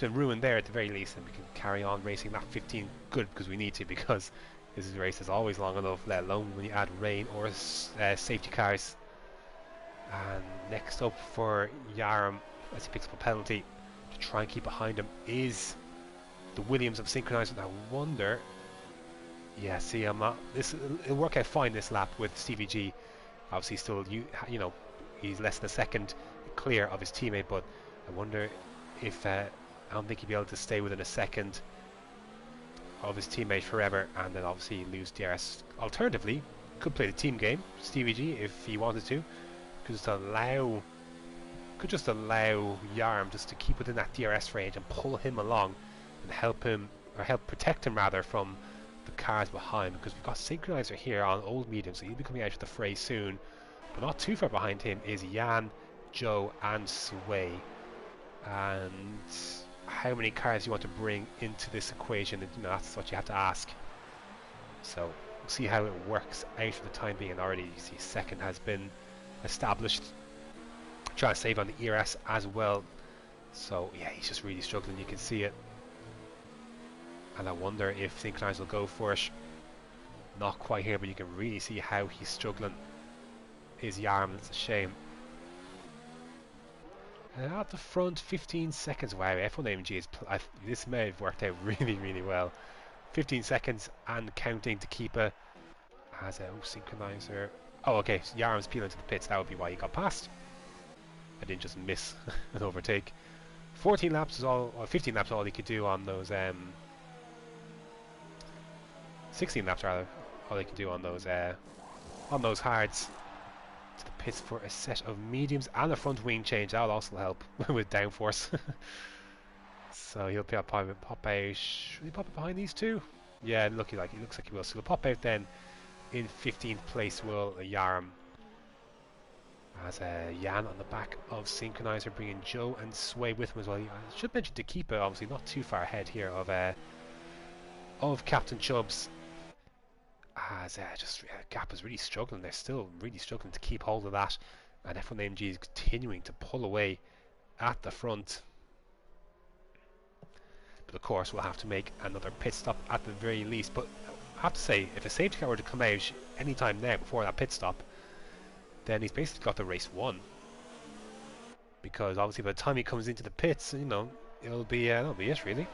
S1: ruined there at the very least, and we can carry on racing that 15 good, because we need to, because this race is always long enough, let alone when you add rain or safety cars. And next up for Yarm, as he picks up a penalty to try and keep behind him, is the Williams of Synchronizer. I wonder, yeah, see, it'll work out fine this lap with Stevie G. Obviously still, you know, he's less than a second clear of his teammate, but I wonder if I don't think he'd be able to stay within a second of his teammate forever, and then obviously lose DRS. Alternatively, could play the team game, Stevie G, if he wanted to. Could just allow Yarm just to keep within that DRS range and pull him along and help protect him rather from the cars behind, because we've got Synchronizer here on old medium, so he'll be coming out of the fray soon. But not too far behind him is Jan, Joe and Sway. And how many cars you want to bring into this equation, you know, that's what you have to ask. So we'll see how it works out for the time being. And already you see second has been established. Trying to save on the ERS as well. So yeah, he's just really struggling, you can see it. And I wonder if Synchronizer will go for it. Not quite here, but you can really see how he's struggling. His Yarm, it's a shame. At the front, 15 seconds. Wow, F1 AMG is this may have worked out really well. 15 seconds and counting to keep a as a Synchronizer. Oh, okay, so Yarm's peeling to the pits. That would be why he got past. I didn't just miss an overtake. 14 laps is all, or 15 laps is all he could do on those, 16 laps rather, all he could do on those hards. To the pits for a set of mediums and a front wing change. That'll also help with downforce. So he'll pop out. Should he pop it behind these two? Yeah, it looks like he will. So he'll pop out then. In 15th place will Yaram. As Jan on the back of Synchronizer, bringing Joe and Sway with him as well. I should mention to keep it obviously not too far ahead here of Captain Chubbs. As Gap is really struggling. They're still really struggling to keep hold of that, and F1AMG is continuing to pull away at the front. But of course we'll have to make another pit stop at the very least. But I have to say, if a safety car were to come out anytime now before that pit stop, then he's basically got the race won. Because obviously by the time he comes into the pits, you know, that'll be it really.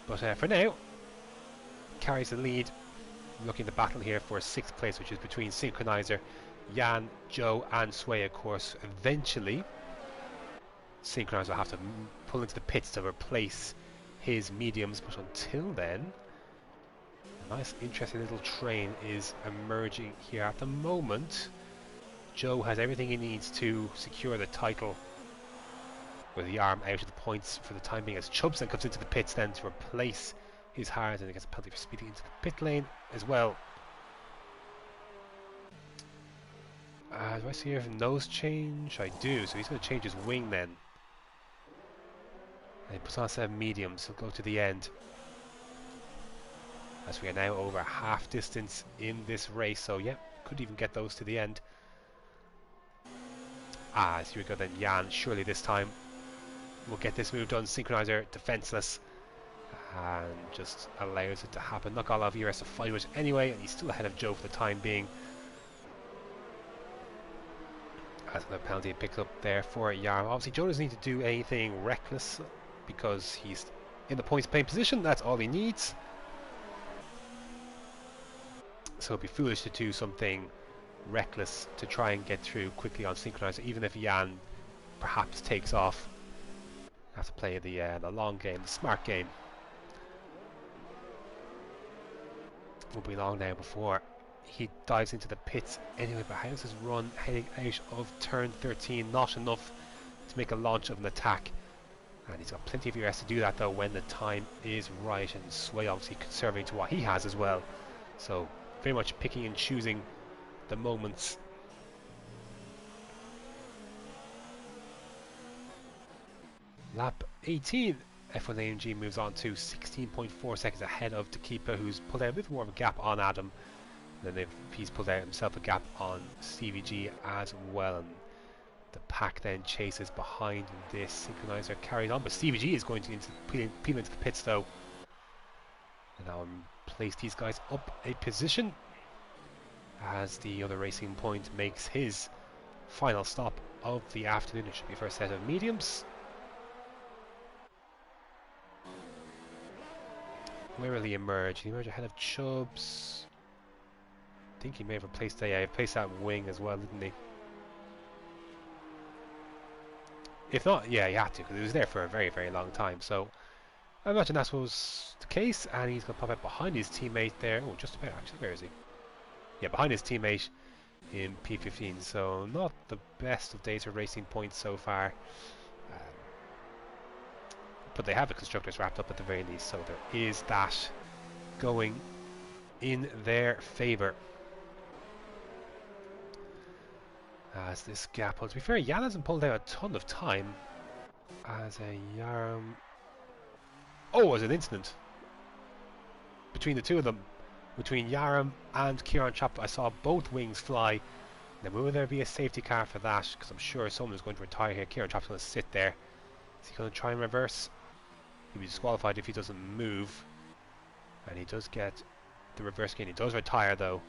S1: But for now, carries the lead. Looking to battle here for 6th place, which is between Synchronizer, Jan, Joe and Sway, of course. Eventually, Synchronizer will have to pull into the pits to replace his mediums. But until then, a nice interesting little train is emerging here. At the moment, Joe has everything he needs to secure the title, with the arm out of the points for the time being, as Chubbs then comes into the pits then to replace his hard, and he gets a penalty for speeding into the pit lane as well. Do I see here a nose change? I do, so he's going to change his wing then. And he puts on 7 mediums, he'll go to the end. As we are now over half distance in this race, so yeah, could even get those to the end. So here we go then, Jan, surely this time we'll get this move done. Synchronizer defenseless and just allows it to happen. Not got a lot of ERS to fight with anyway, and he's still ahead of Joe for the time being. As the penalty picked up there for Yarm. Obviously Joe doesn't need to do anything reckless because he's in the points playing position. That's all he needs. So it'd be foolish to do something reckless to try and get through quickly on Synchronizer, even if Jan perhaps takes off. Have to play the long game, the smart game. Won't be long now before he dives into the pits anyway. But how's his run heading out of turn 13? Not enough to make a launch of an attack, and he's got plenty of ERS to do that though when the time is right. And Sway obviously conserving to what he has as well, so very much picking and choosing the moments. Lap 18, F1AMG moves on to 16.4 seconds ahead of Takipa, who's pulled out a bit more of a gap on Adam. And then he's pulled out himself a gap on CVG as well. And the pack then chases behind this. Synchronizer carries on, but CVG is going to peel into the pits though. And now place these guys up a position as the other Racing Point makes his final stop of the afternoon. It should be for a set of mediums. Where will he emerge? He emerge ahead of Chubbs. I think he may have replaced that. Yeah, he replaced that wing as well, didn't he? If not, yeah, he had to, because he was there for a very, very long time. So I imagine that was the case, and he's going to pop out behind his teammate there. Oh, just about actually. Where is he? Yeah, behind his teammate in P15. So not the best of days for Racing Points so far. But they have the constructors wrapped up at the very least, so there is that going in their favour. As this gap holds. To be fair, Jan hasn't pulled out a ton of time. As a Yarm. Oh, as an incident between the two of them, between Yaram and Kieran Chop. I saw both wings fly. Now, will there be a safety car for that? Because I'm sure someone is going to retire here. Kieran Chop's going to sit there. Is he going to try and reverse? He'll be disqualified if he doesn't move. And he does get the reverse gain. He does retire though.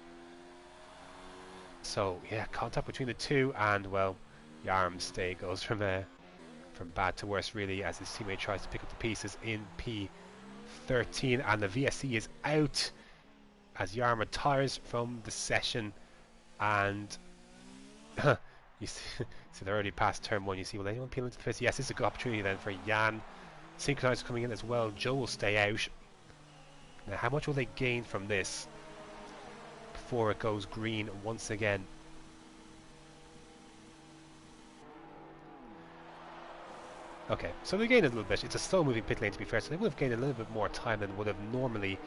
S1: So yeah, contact between the two, and well, Yarm's stay goes from bad to worse really, as his teammate tries to pick up the pieces in P13, and the VSC is out as Yarm retires from the session, and you see, they're already past turn 1. You see, will anyone peel into the pits? Yes, this is a good opportunity then for Jan. Synchronizer coming in as well. Joe will stay out. Now, how much will they gain from this before it goes green once again? Okay, so they gained a little bit. It's a slow-moving pit lane, to be fair, so they would have gained a little bit more time than would have normally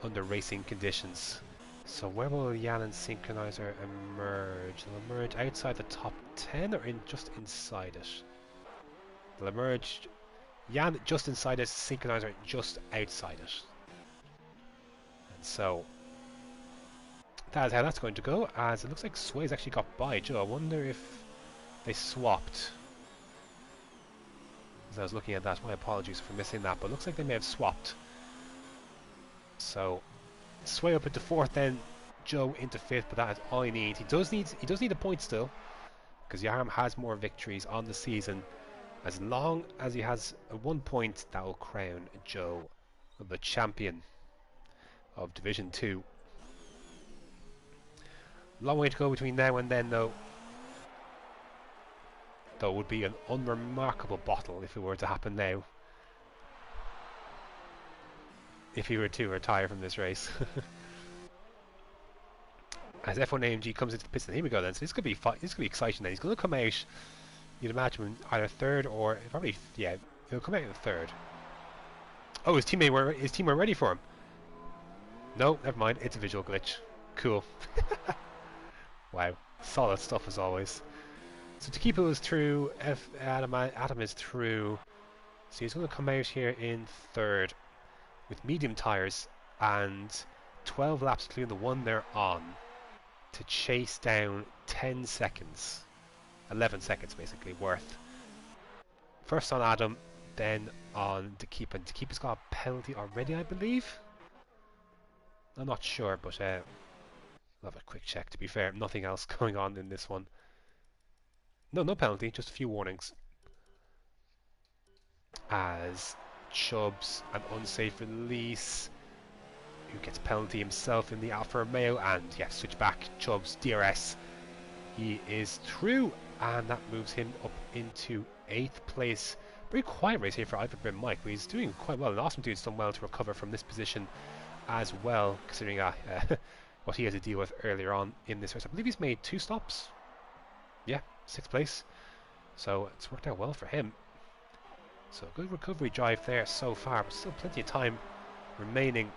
S1: under racing conditions. So where will Jan and Synchronizer emerge? They'll emerge outside the top 10 or just inside it? They'll emerge, Jan just inside it, Synchronizer just outside it. And so that is how that's going to go, as it looks like Sway's actually got by Joe. I wonder if they swapped. As I was looking at that, my apologies for missing that, but it looks like they may have swapped. So Sway up into 4th, then Joe into 5th, but that is all he needs. He does need a point still, because Yarm has more victories on the season. As long as he has a 1 point, that will crown Joe the champion of Division 2. Long way to go between now and then, though. Though it would be an unremarkable bottle if it were to happen now. If he were to retire from this race. As F1 AMG comes into the pits, and here we go then. So this could be exciting then. He's going to come out, you'd imagine, either 3rd or probably, yeah, he'll come out in 3rd. Oh, his team were ready for him. No, never mind. It's a visual glitch. Cool. Wow, solid stuff as always. So Takipo is through. Adam is through. So he's going to come out here in 3rd with medium tyres and 12 laps, including the one they're on, to chase down 10 seconds, 11 seconds basically worth. First on Adam, then on Takipa. And Takipa's got a penalty already, I believe. I'm not sure, but I'll have a quick check. To be fair, nothing else going on in this one. No penalty, just a few warnings. As Chubbs, an unsafe release, who gets penalty himself in the Alfa Romeo, and yeah, switch back, Chubbs, DRS. He is through, and that moves him up into 8th place. Very quiet race here for Ivan Brim Mike, but he's doing quite well. An awesome dude's done well to recover from this position as well, considering what he had to deal with earlier on in this race. I believe he's made 2 stops. Yeah, 6th place. So it's worked out well for him. So good recovery drive there so far, but still plenty of time remaining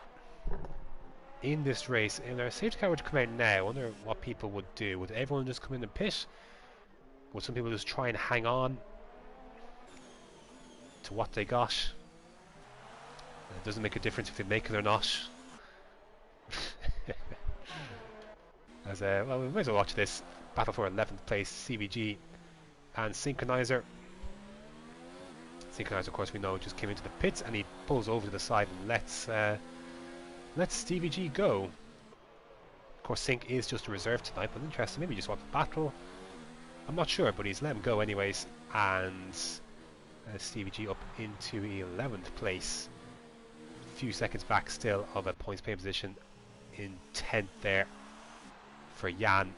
S1: in this race. And our safety car would come out now. I wonder what people would do. Would everyone just come in and pit? Would some people just try and hang on to what they got? It doesn't make a difference if they make it or not. As well, we might as well watch this battle for 11th place, CVG and Synchronizer. Synchronizer, of course, we know just came into the pits, and he pulls over to the side and lets Stevie G go. Of course, Sync is just a reserve tonight, but interesting. Maybe just want the battle. I'm not sure, but he's let him go anyways. And Stevie G up into 11th place. A few seconds back still of a points pay position in 10th there for Jan.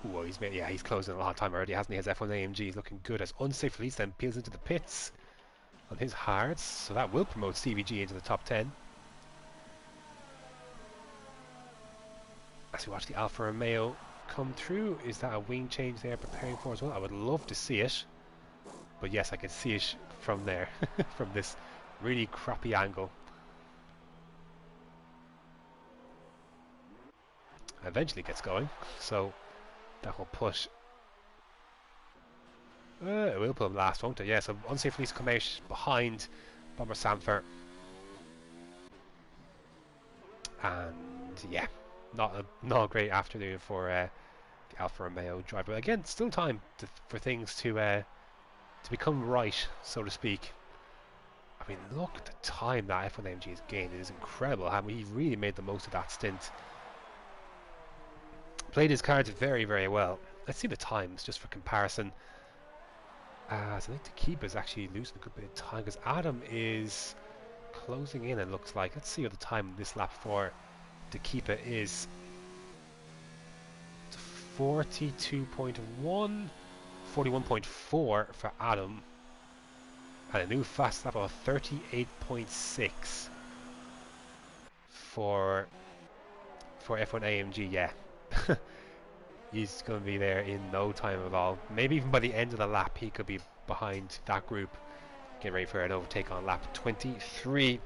S1: Ooh, he's closing a lot of time already, hasn't he? His F1 AMG is looking good as unsafe release, then peels into the pits on his hards, so that will promote CVG into the top 10. As we watch the Alfa Romeo come through, is that a wing change they're preparing for as well? I would love to see it, but yes, I can see it from there, from this really crappy angle. Eventually gets going, so that will push. It will put him last, won't it? Yeah, so unsafe release come out behind Bomber Sanfer. And yeah, not a great afternoon for the Alfa Romeo driver. But again, still time for things to become right, so to speak. I mean, look at the time that F1 AMG has gained. It is incredible how he really made the most of that stint. Played his cards very, very well. Let's see the times, just for comparison. So I think Takiba is actually losing a good bit of time, because Adam is closing in, it looks like. Let's see what the time this lap for to keep it is 42.1, 41.4 for Adam, and a new fast lap of 38.6 for F1 AMG. Yeah. He's going to be there in no time at all. Maybe even by the end of the lap he could be behind that group, getting ready for an overtake on lap 23.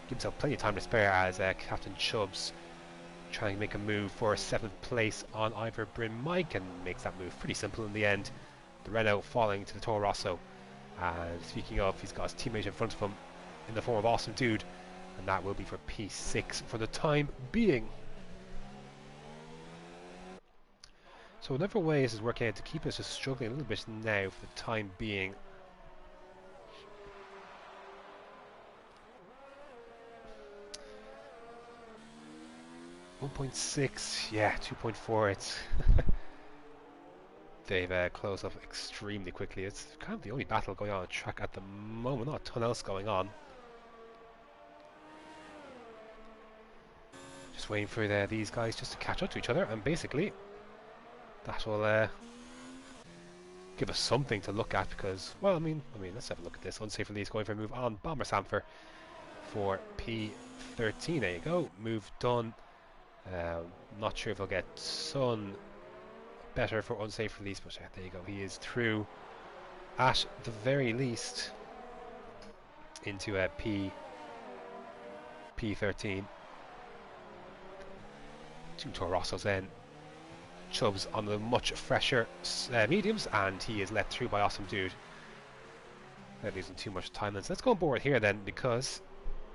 S1: Gives himself plenty of time to spare as Captain Chubbs trying to make a move for 7th place on Ivor Bryn Mike, and makes that move pretty simple in the end. The Renault falling to the Toro Rosso. And speaking of, he's got his teammate in front of him in the form of Awesome Dude, and that will be for P6 for the time being. So whatever way this is working out, to keep us just struggling a little bit now for the time being. .6, yeah, 2.4. It's they've closed up extremely quickly. It's kind of the only battle going on the track at the moment. Not a ton else going on. Just waiting for these guys just to catch up to each other, and basically that will give us something to look at, because, well, I mean, let's have a look at this. Unsafe release going for a move on Bomber Samfer for P13. There you go, move done. Not sure if I'll get Sun better for unsafe release, but there you go. He is through at the very least into a P13. Two Toro Rossos then. Chubbs on the much fresher mediums, and he is let through by Awesome Dude. Not losing too much time. So let's go on board here then, because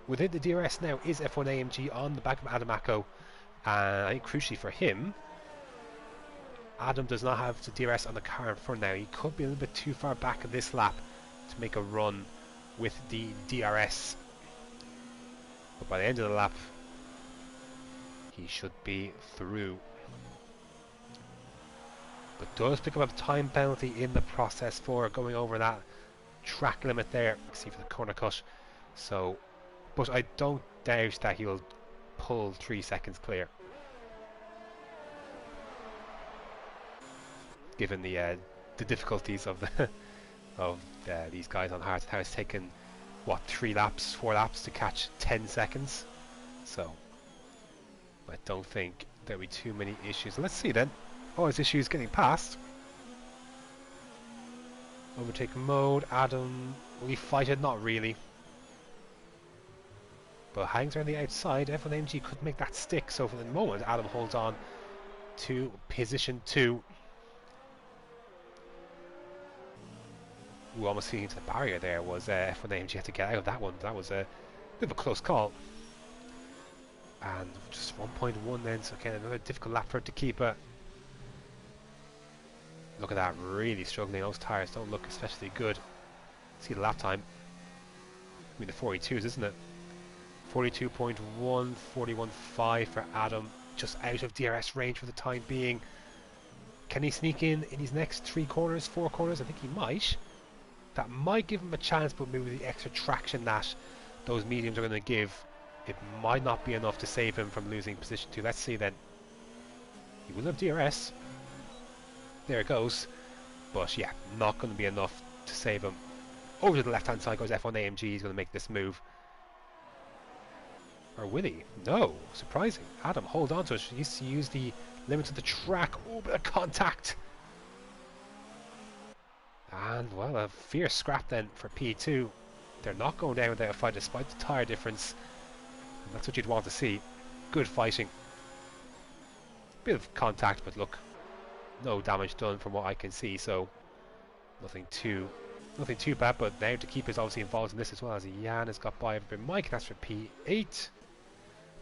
S1: within the DRS now is F1 AMG on the back of Adam Acko, and I think crucially for him, Adam does not have the DRS on the car in front now. He could be a little bit too far back in this lap to make a run with the DRS, but by the end of the lap he should be through. But does pick up a time penalty in the process for going over that track limit there. See for the corner cut. So, but I don't doubt that he'll pull 3 seconds clear, given the difficulties of these guys on hard. Now it's taken what, 4 laps to catch 10 seconds. So I don't think there'll be too many issues. Let's see then. Oh, his issues getting past. Overtake mode. Adam, will he fight it? Not really. But hangs around the outside. F1 AMG could make that stick. So for the moment, Adam holds on to position 2. Ooh, almost feeding into the barrier there was F1 AMG had to get out of that one. That was a bit of a close call. And just 1.1 then, so again another difficult lap for it to keep it. Look at that, really struggling. Those tyres don't look especially good. See the lap time. I mean the 42s, isn't it? 42.1, 41.5 for Adam. Just out of DRS range for the time being. Can he sneak in his next 3 corners, 4 corners? I think he might. That might give him a chance, but maybe the extra traction that those mediums are going to give, it might not be enough to save him from losing position 2. Let's see then. He will have DRS. There it goes. But yeah, not going to be enough to save him. Over to the left hand side goes F1 AMG. He's going to make this move. Or will he? No. Surprising. Adam, hold on to it. He needs to use the limits of the track. Oh, bit of contact. And, well, a fierce scrap then for P2. They're not going down without a fight despite the tyre difference. And that's what you'd want to see. Good fighting. Bit of contact, but look, no damage done from what I can see, so nothing too bad. But now to keep is obviously involved in this as well, as Jan has got by over Mike. That's for P8.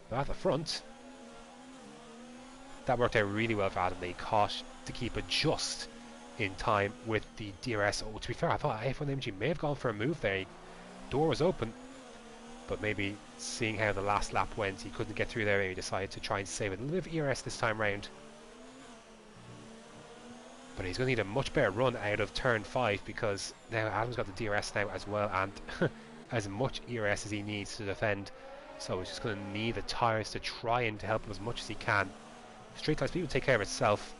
S1: But at the front, that worked out really well for Adam. They caught to keep it just in time with the DRS. Oh, to be fair, I thought F1 MG may have gone for a move there. Door was open, but maybe seeing how the last lap went, he couldn't get through there, and he decided to try and save it. A little bit of ERS this time round. But he's going to need a much better run out of turn 5, because now Adam's got the DRS now as well, and as much ERS as he needs to defend So he's just going to need the tyres to try and to help him as much as he can. Straight line speed will take care of itself,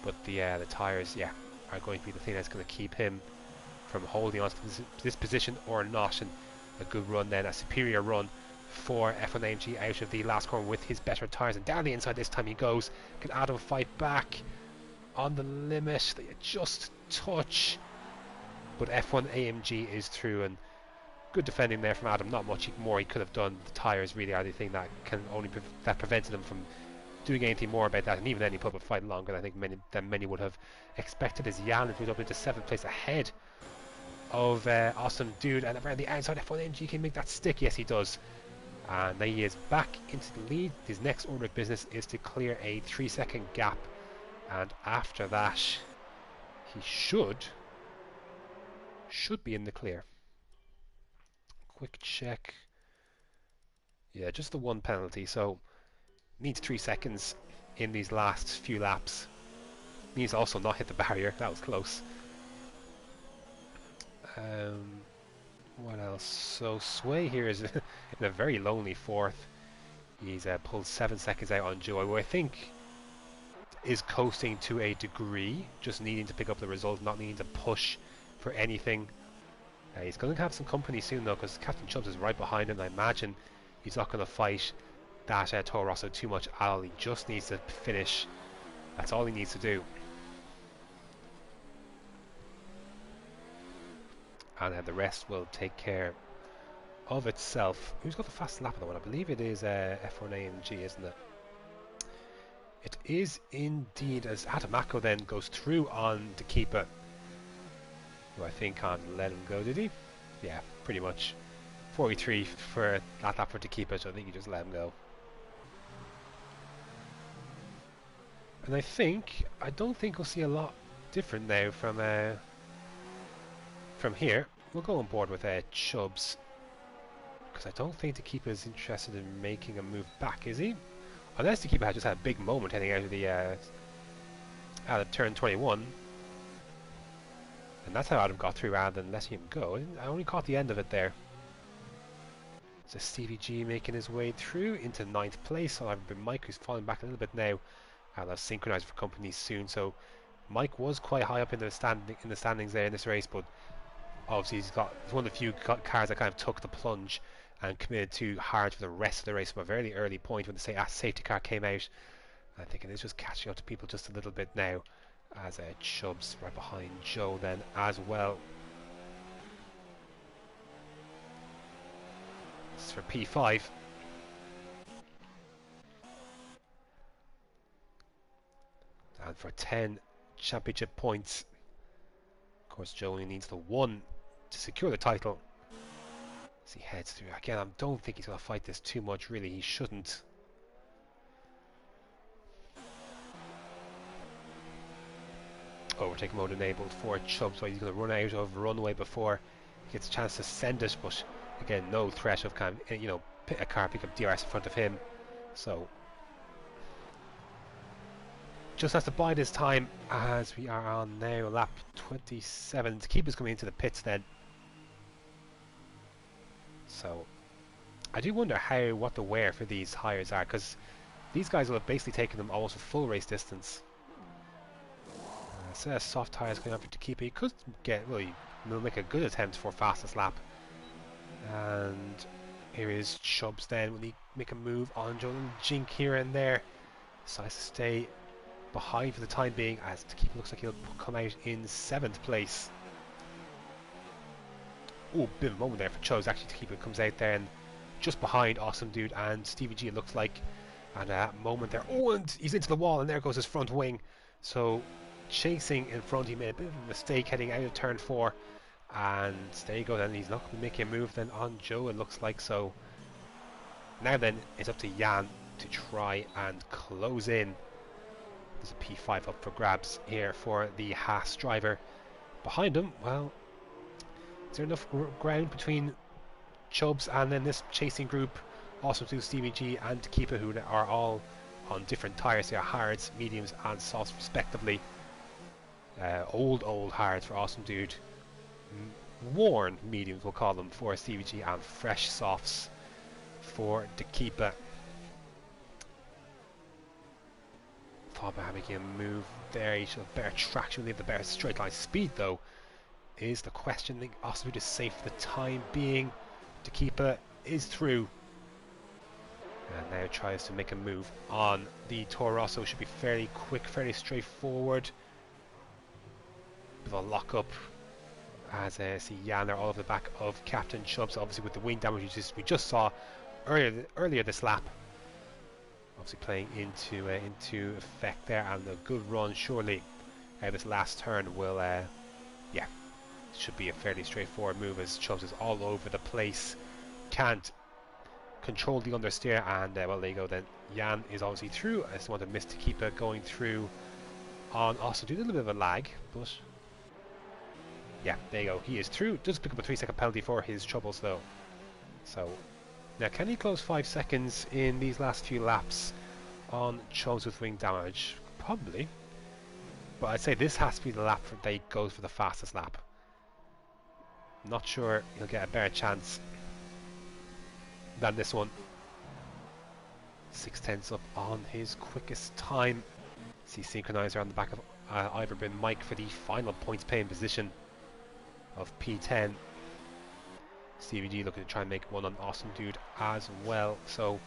S1: but the tyres, yeah, are going to be the thing that's going to keep him from holding on to this position or not. And a good run then, a superior run for F1 AMG out of the last corner with his better tyres, and down the inside this time he goes. Can Adam fight back on the limit? They just touch, but F1 AMG is through, and good defending there from Adam. Not much more he could have done. The tyres really are the thing that can only that prevented him from doing anything more about that, and even then he put up a fight longer than I think many would have expected, as Jan moved up into 7th place ahead of Awesome Dude, and around the outside F1 AMG can make that stick. Yes, he does. And now he is back into the lead. His next order of business is to clear a 3-second gap, and after that he should be in the clear. Quick check. Yeah, just the one penalty, so needs 3 seconds in these last few laps. Needs to also not hit the barrier. That was close. What else? So Sway here is in a very lonely 4th. He's pulled 7 seconds out on Joe, who I think is coasting to a degree, just needing to pick up the result, not needing to push for anything. He's going to have some company soon though, because Captain Chubbs is right behind him. I imagine he's not going to fight that Toro Rosso too much at all. He just needs to finish. That's all he needs to do. And the rest will take care of itself. Who's got the fast lap on the one? I believe it is F1 AMG, isn't it? It is indeed, as Adamako then goes through on to keep it. Who I think can't let him go, did he? Yeah, pretty much. 43 for that lap for to keep it, so I think you just let him go. And I don't think we'll see a lot different now from here. We'll go on board with Chubbs, because I don't think the keeper is interested in making a move back, is he? Unless the keeper had just had a big moment heading out of the out of turn 21, and that's how Adam got through rather than letting him go. I only caught the end of it there. So Stevie G making his way through into 9th place. So I've been Mike, who's falling back a little bit now. I'll have synchronized for company soon. So Mike was quite high up in the standings there in this race, but obviously he's one of the few cars that kind of took the plunge and committed too hard for the rest of the race from a very early point when the safety car came out. I think it is just catching up to people just a little bit now, as Chubbs right behind Joe then as well. This is for P5. And for 10 championship points. Of course, Joe only needs the 1 to secure the title. As he heads through. Again, I don't think he's going to fight this too much, really. He shouldn't. Overtake mode enabled for Chubbs, so he's going to run out of runway before he gets a chance to send it. But again, no threat of kind of, a car pick up DRS in front of him. So just has to bide his time, as we are on now lap 27. The keeper's coming into the pits then. So I do wonder what the wear for these hires are, because these guys will have basically taken them almost a full race distance. So soft tires going up to keep it. He could he'll make a good attempt for fastest lap. And here is Chubbs then. Will he make a move on Joe? Jink here and there. Decides to stay behind for the time being, as the keeper looks like he'll come out in 7th place. Oh, bit of a moment there for Chubbs. Actually, the keeper comes out there and just behind Awesome Dude and Stevie G, it looks like. And that moment there. Oh, and he's into the wall, and there goes his front wing. So chasing in front, he made a bit of a mistake heading out of turn 4, and there you go. Then he's not going to be making a move then on Joe, it looks like. So now then it's up to Jan to try and close in. There's a P5 up for grabs here for the Haas driver. Behind him, well, is there enough ground between Chubbs and then this chasing group? Also to Stevie G and Keepa, who are all on different tyres. They are hards, mediums and softs respectively. Old hards for Awesome Dude, worn mediums we'll call them for Stevie G, and fresh softs for the keeper. Thought about making a move there. He should have better traction, leave the better straight line speed though, is the question. I think Oswald is safe for the time being. The keeper is through. And now tries to make a move on the Toro Rosso. Should be fairly quick, fairly straightforward. Bit of a lock up as I see Jan there all over the back of Captain Chubbs, obviously with the wing damage we just saw earlier this lap. Obviously playing into effect there, and a good run surely. This last turn will, yeah, should be a fairly straightforward move as Chubbs is all over the place. Can't control the understeer, and well, there you go then. Jan is obviously through. I just want to miss to keep it going through on also do a little bit of a lag, but yeah, there you go. He is through. Does pick up a 3-second penalty for his troubles though. So now, can he close 5 seconds in these last few laps on Chubbs with wing damage? Probably. But I'd say this has to be the lap that he goes for the fastest lap. Not sure he'll get a better chance than this one. 6/10 up on his quickest time. See Synchronizer on the back of Iverbin Mike for the final points paying position of P10. CVG looking to try and make one on Awesome Dude as well. So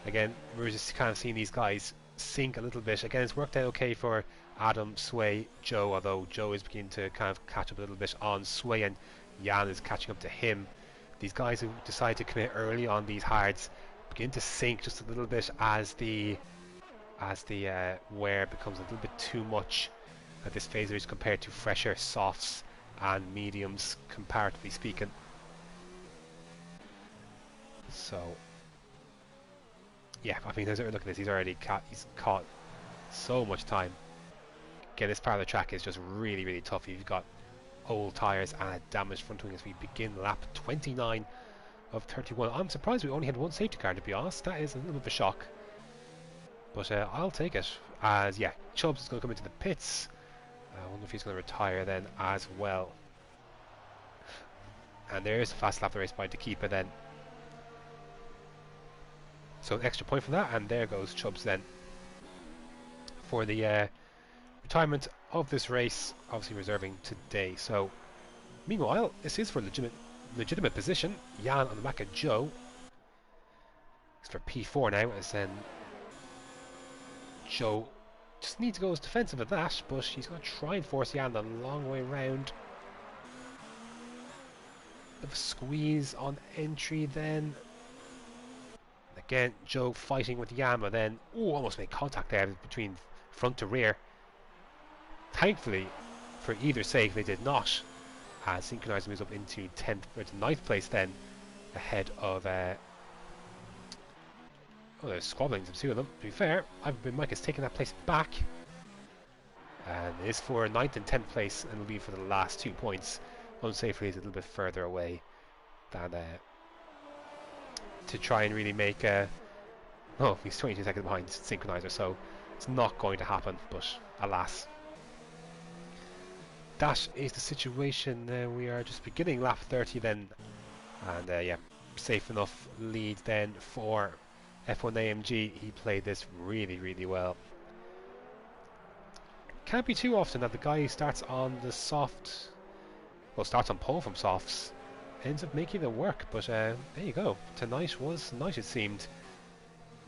S1: again, we're just kind of seeing these guys sink a little bit. Again, it's worked out okay for Adam, Sway, Joe, although Joe is beginning to kind of catch up a little bit on Sway, and Jan is catching up to him. These guys who decide to commit early on these hards begin to sink just a little bit as the wear becomes a little bit too much at this phase as compared to fresher softs and mediums, comparatively speaking. So yeah, I mean, look at this. He's caught so much time. Again, this part of the track is just really, really tough. You've got old tyres and a damaged front wing as we begin lap 29 of 31. I'm surprised we only had one safety car, to be honest. That is a little bit of a shock, but I'll take it. As yeah, Chubbs is going to come into the pits. I wonder if he's going to retire then as well. And there is a fast lap of the race by the keeper then. So an extra point from that, and there goes Chubbs then for the retirement of this race, obviously reserving today. So meanwhile, this is for legitimate position. Jan on the back of Joe. It's for P4 now, as then Joe just needs to go as defensive at that, but he's going to try and force Jan the long way round. Bit of a squeeze on entry then. Again, Joe fighting with Yama, then almost made contact there between front to rear. Thankfully, for either sake, they did not. As Synchronizer moves up into 10th or to 9th place then, ahead of oh, there's squabbling, some two of them. To be fair, Mike has taken that place back, and it is for 9th and 10th place, and will be for the last 2 points. Unsafely is a little bit further away than to try and really make oh, he's 22 seconds behind Synchronizer, so it's not going to happen, but alas. That is the situation. We are just beginning lap 30 then, and yeah, safe enough lead then for F1 AMG. He played this really, really well. Can't be too often that the guy who starts on the soft, well, starts on pole from softs, ends up making it work, but there you go. Tonight was nice, it seemed,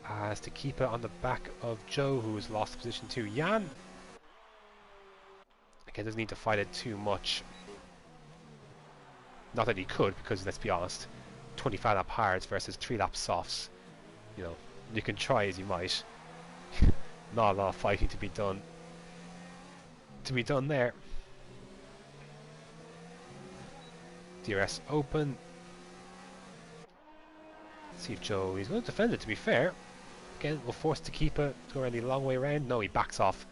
S1: as to keep it on the back of Joe, who has lost position to Jan. Again, doesn't need to fight it too much. Not that he could, because let's be honest, 25 lap hards versus 3 lap softs. You know, you can try as you might. Not a lot of fighting to be done. There. DRS open. See if Joe, he's going to defend it, to be fair. Again, we're forced to keep it, go around the long way around. No, he backs off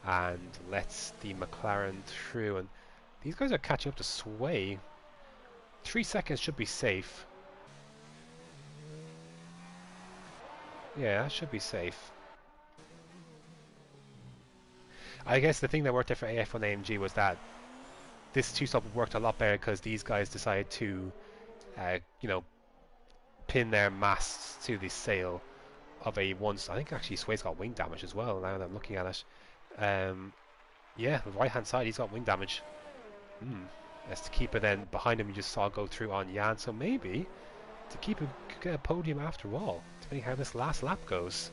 S1: and lets the McLaren through. And these guys are catching up to Sway. 3 seconds should be safe. Yeah, that should be safe. I guess the thing that worked out for AF1 AMG was that this two-stop worked a lot better because these guys decided to, you know, pin their masts to the sail of a once. I think actually Sway's got wing damage as well. Now that I'm looking at it, yeah, the right hand side he's got wing damage. As the keeper then behind him, you just saw go through on Jan. So maybe the keeper could get a podium after all, depending how this last lap goes.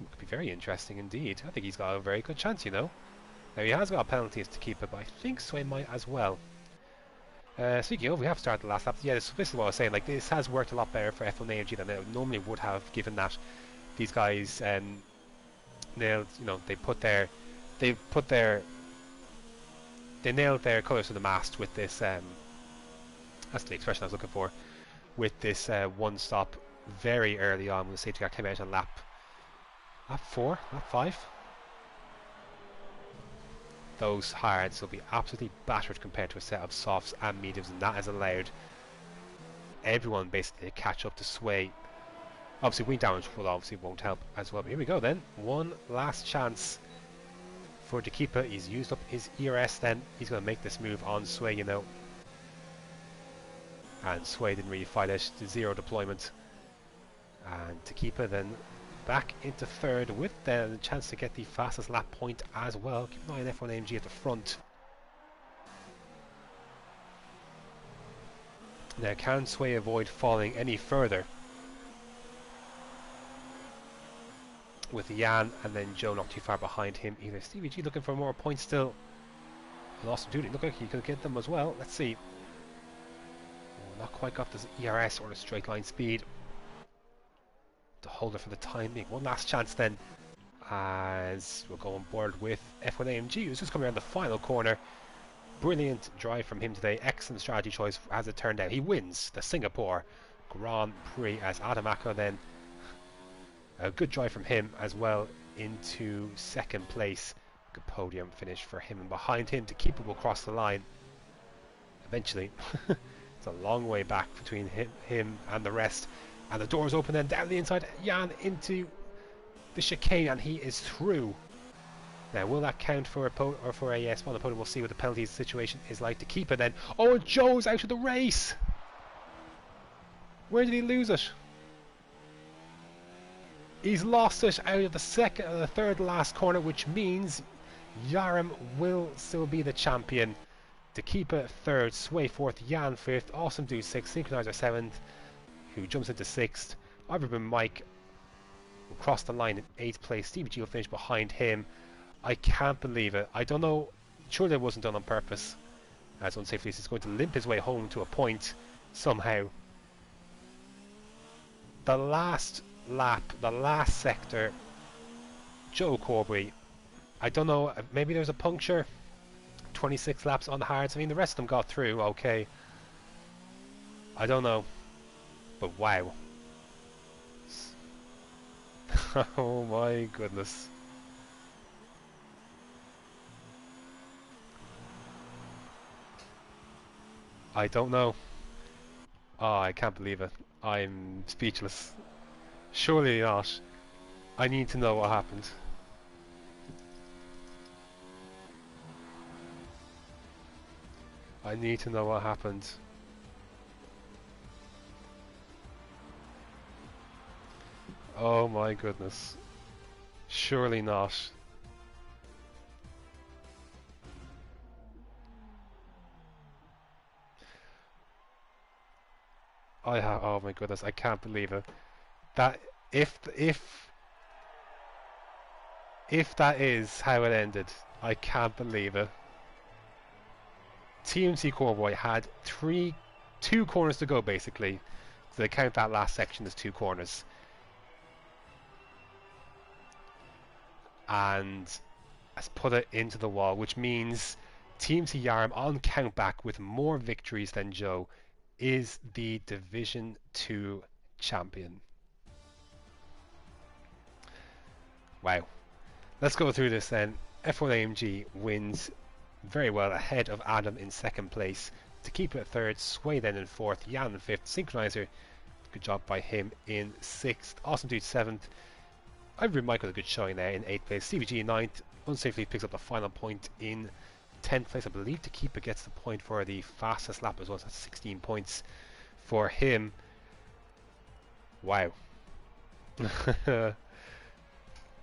S1: Could be very interesting indeed. I think he's got a very good chance, you know. Now he has got a penalty as to keep it, but I think Sway might as well. Speaking of, we have started the last lap. Yeah, this is what I was saying. Like, this has worked a lot better for F1 AMG than it normally would have, given that these guys nailed. You know, they nailed their colours to the mast with this. That's the expression I was looking for. With this one stop very early on when the safety car came out on lap 4, lap 5. Those hards will be absolutely battered compared to a set of softs and mediums, and that has allowed everyone basically to catch up to Sway. Obviously wing damage will obviously won't help as well, but here we go then. One last chance for the keeper. He's used up his ERS, then he's going to make this move on Sway, you know. And Sway didn't really fight it, to 0 deployment. And the keeper then back into third with the chance to get the fastest lap point as well. Keep an eye on F1 AMG at the front. Now, can Sway avoid falling any further? With Jan and then Joe not too far behind him either. Stevie G looking for more points still. And Austin Dooley look like he could get them as well. Let's see. Not quite got this ERS or the straight line speed to hold it for the time being. One last chance then, as we'll go on board with F1 AMG, who's just coming around the final corner. Brilliant drive from him today. Excellent strategy choice as it turned out. He wins the Singapore Grand Prix as Adamako then. A good drive from him as well into second place. Good podium finish for him, and behind him the keeper will cross the line eventually. It's a long way back between him and the rest. And the doors open then down the inside. Jan into the chicane, and he is through. Now, will that count for a spot on the podium? We'll see what the penalty situation is like to keep it then. Oh, Joe's out of the race. Where did he lose it? He's lost it out of the third last corner, which means Yarim will still be the champion. To keep it third, Sway fourth, Jan fifth, Awesome Dude sixth, Synchronizer seventh, who jumps into sixth. Iverman Mike will cross the line in eighth place. Stevie G will finish behind him. I can't believe it. I don't know. Surely it wasn't done on purpose. As Unsafely is going to limp his way home to a point somehow. The last lap, the last sector, Joe Corby. I don't know. Maybe there's a puncture. 26 laps on the hards. I mean, the rest of them got through. Okay. I don't know. But wow. Oh my goodness. I don't know. Oh, I can't believe it. I'm speechless. Surely not. I need to know what happened. I need to know what happened. Oh my goodness. Surely not. Oh my goodness, I can't believe it. That if that is how it ended, I can't believe it. TMC Coreboy had two corners to go basically. So they count that last section as two corners. And has put it into the wall, which means TMC Yarm on countback with more victories than Joe is the Division 2 champion. Wow. Let's go through this then. F1 AMG wins very well ahead of Adam in second place. To keep it at third, Sway then in fourth, Jan in fifth, Synchronizer, good job by him in sixth, Awesome Dude seventh, Ivory Mike with a good showing there in eighth place, CVG in ninth, Unsafely picks up the final point in 10th place. I believe to keep it gets the point for the fastest lap as well, so that's 16 points for him. Wow.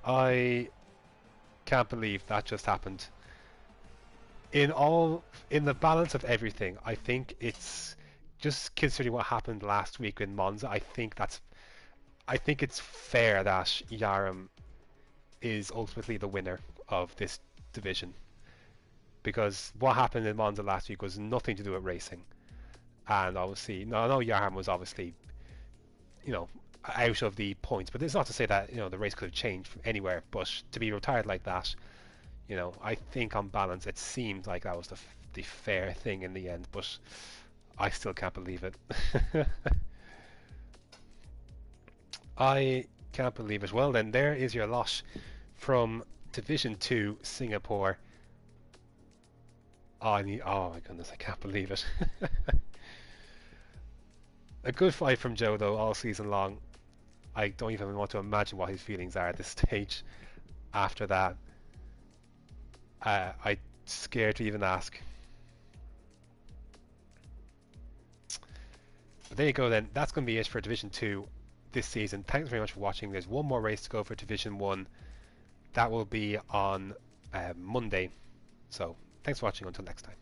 S1: I can't believe that just happened. In the balance of everything, I think it's just considering what happened last week in Monza. I think it's fair that Yaram is ultimately the winner of this division, because what happened in Monza last week was nothing to do with racing. And obviously, no, I know Yaram was obviously, you know, out of the points, but it's not to say that the race could have changed from anywhere. But to be retired like that, I think on balance it seemed like that was the fair thing in the end. But I still can't believe it. I can't believe it. Well then, there is your loss from Division 2 Singapore. Oh my goodness, I can't believe it. A good fight from Joe though all season long. I don't even want to imagine what his feelings are at this stage after that. I'm scared to even ask. But there you go then. That's going to be it for Division 2 this season. Thanks very much for watching. There's one more race to go for Division 1. That will be on Monday. So thanks for watching. Until next time.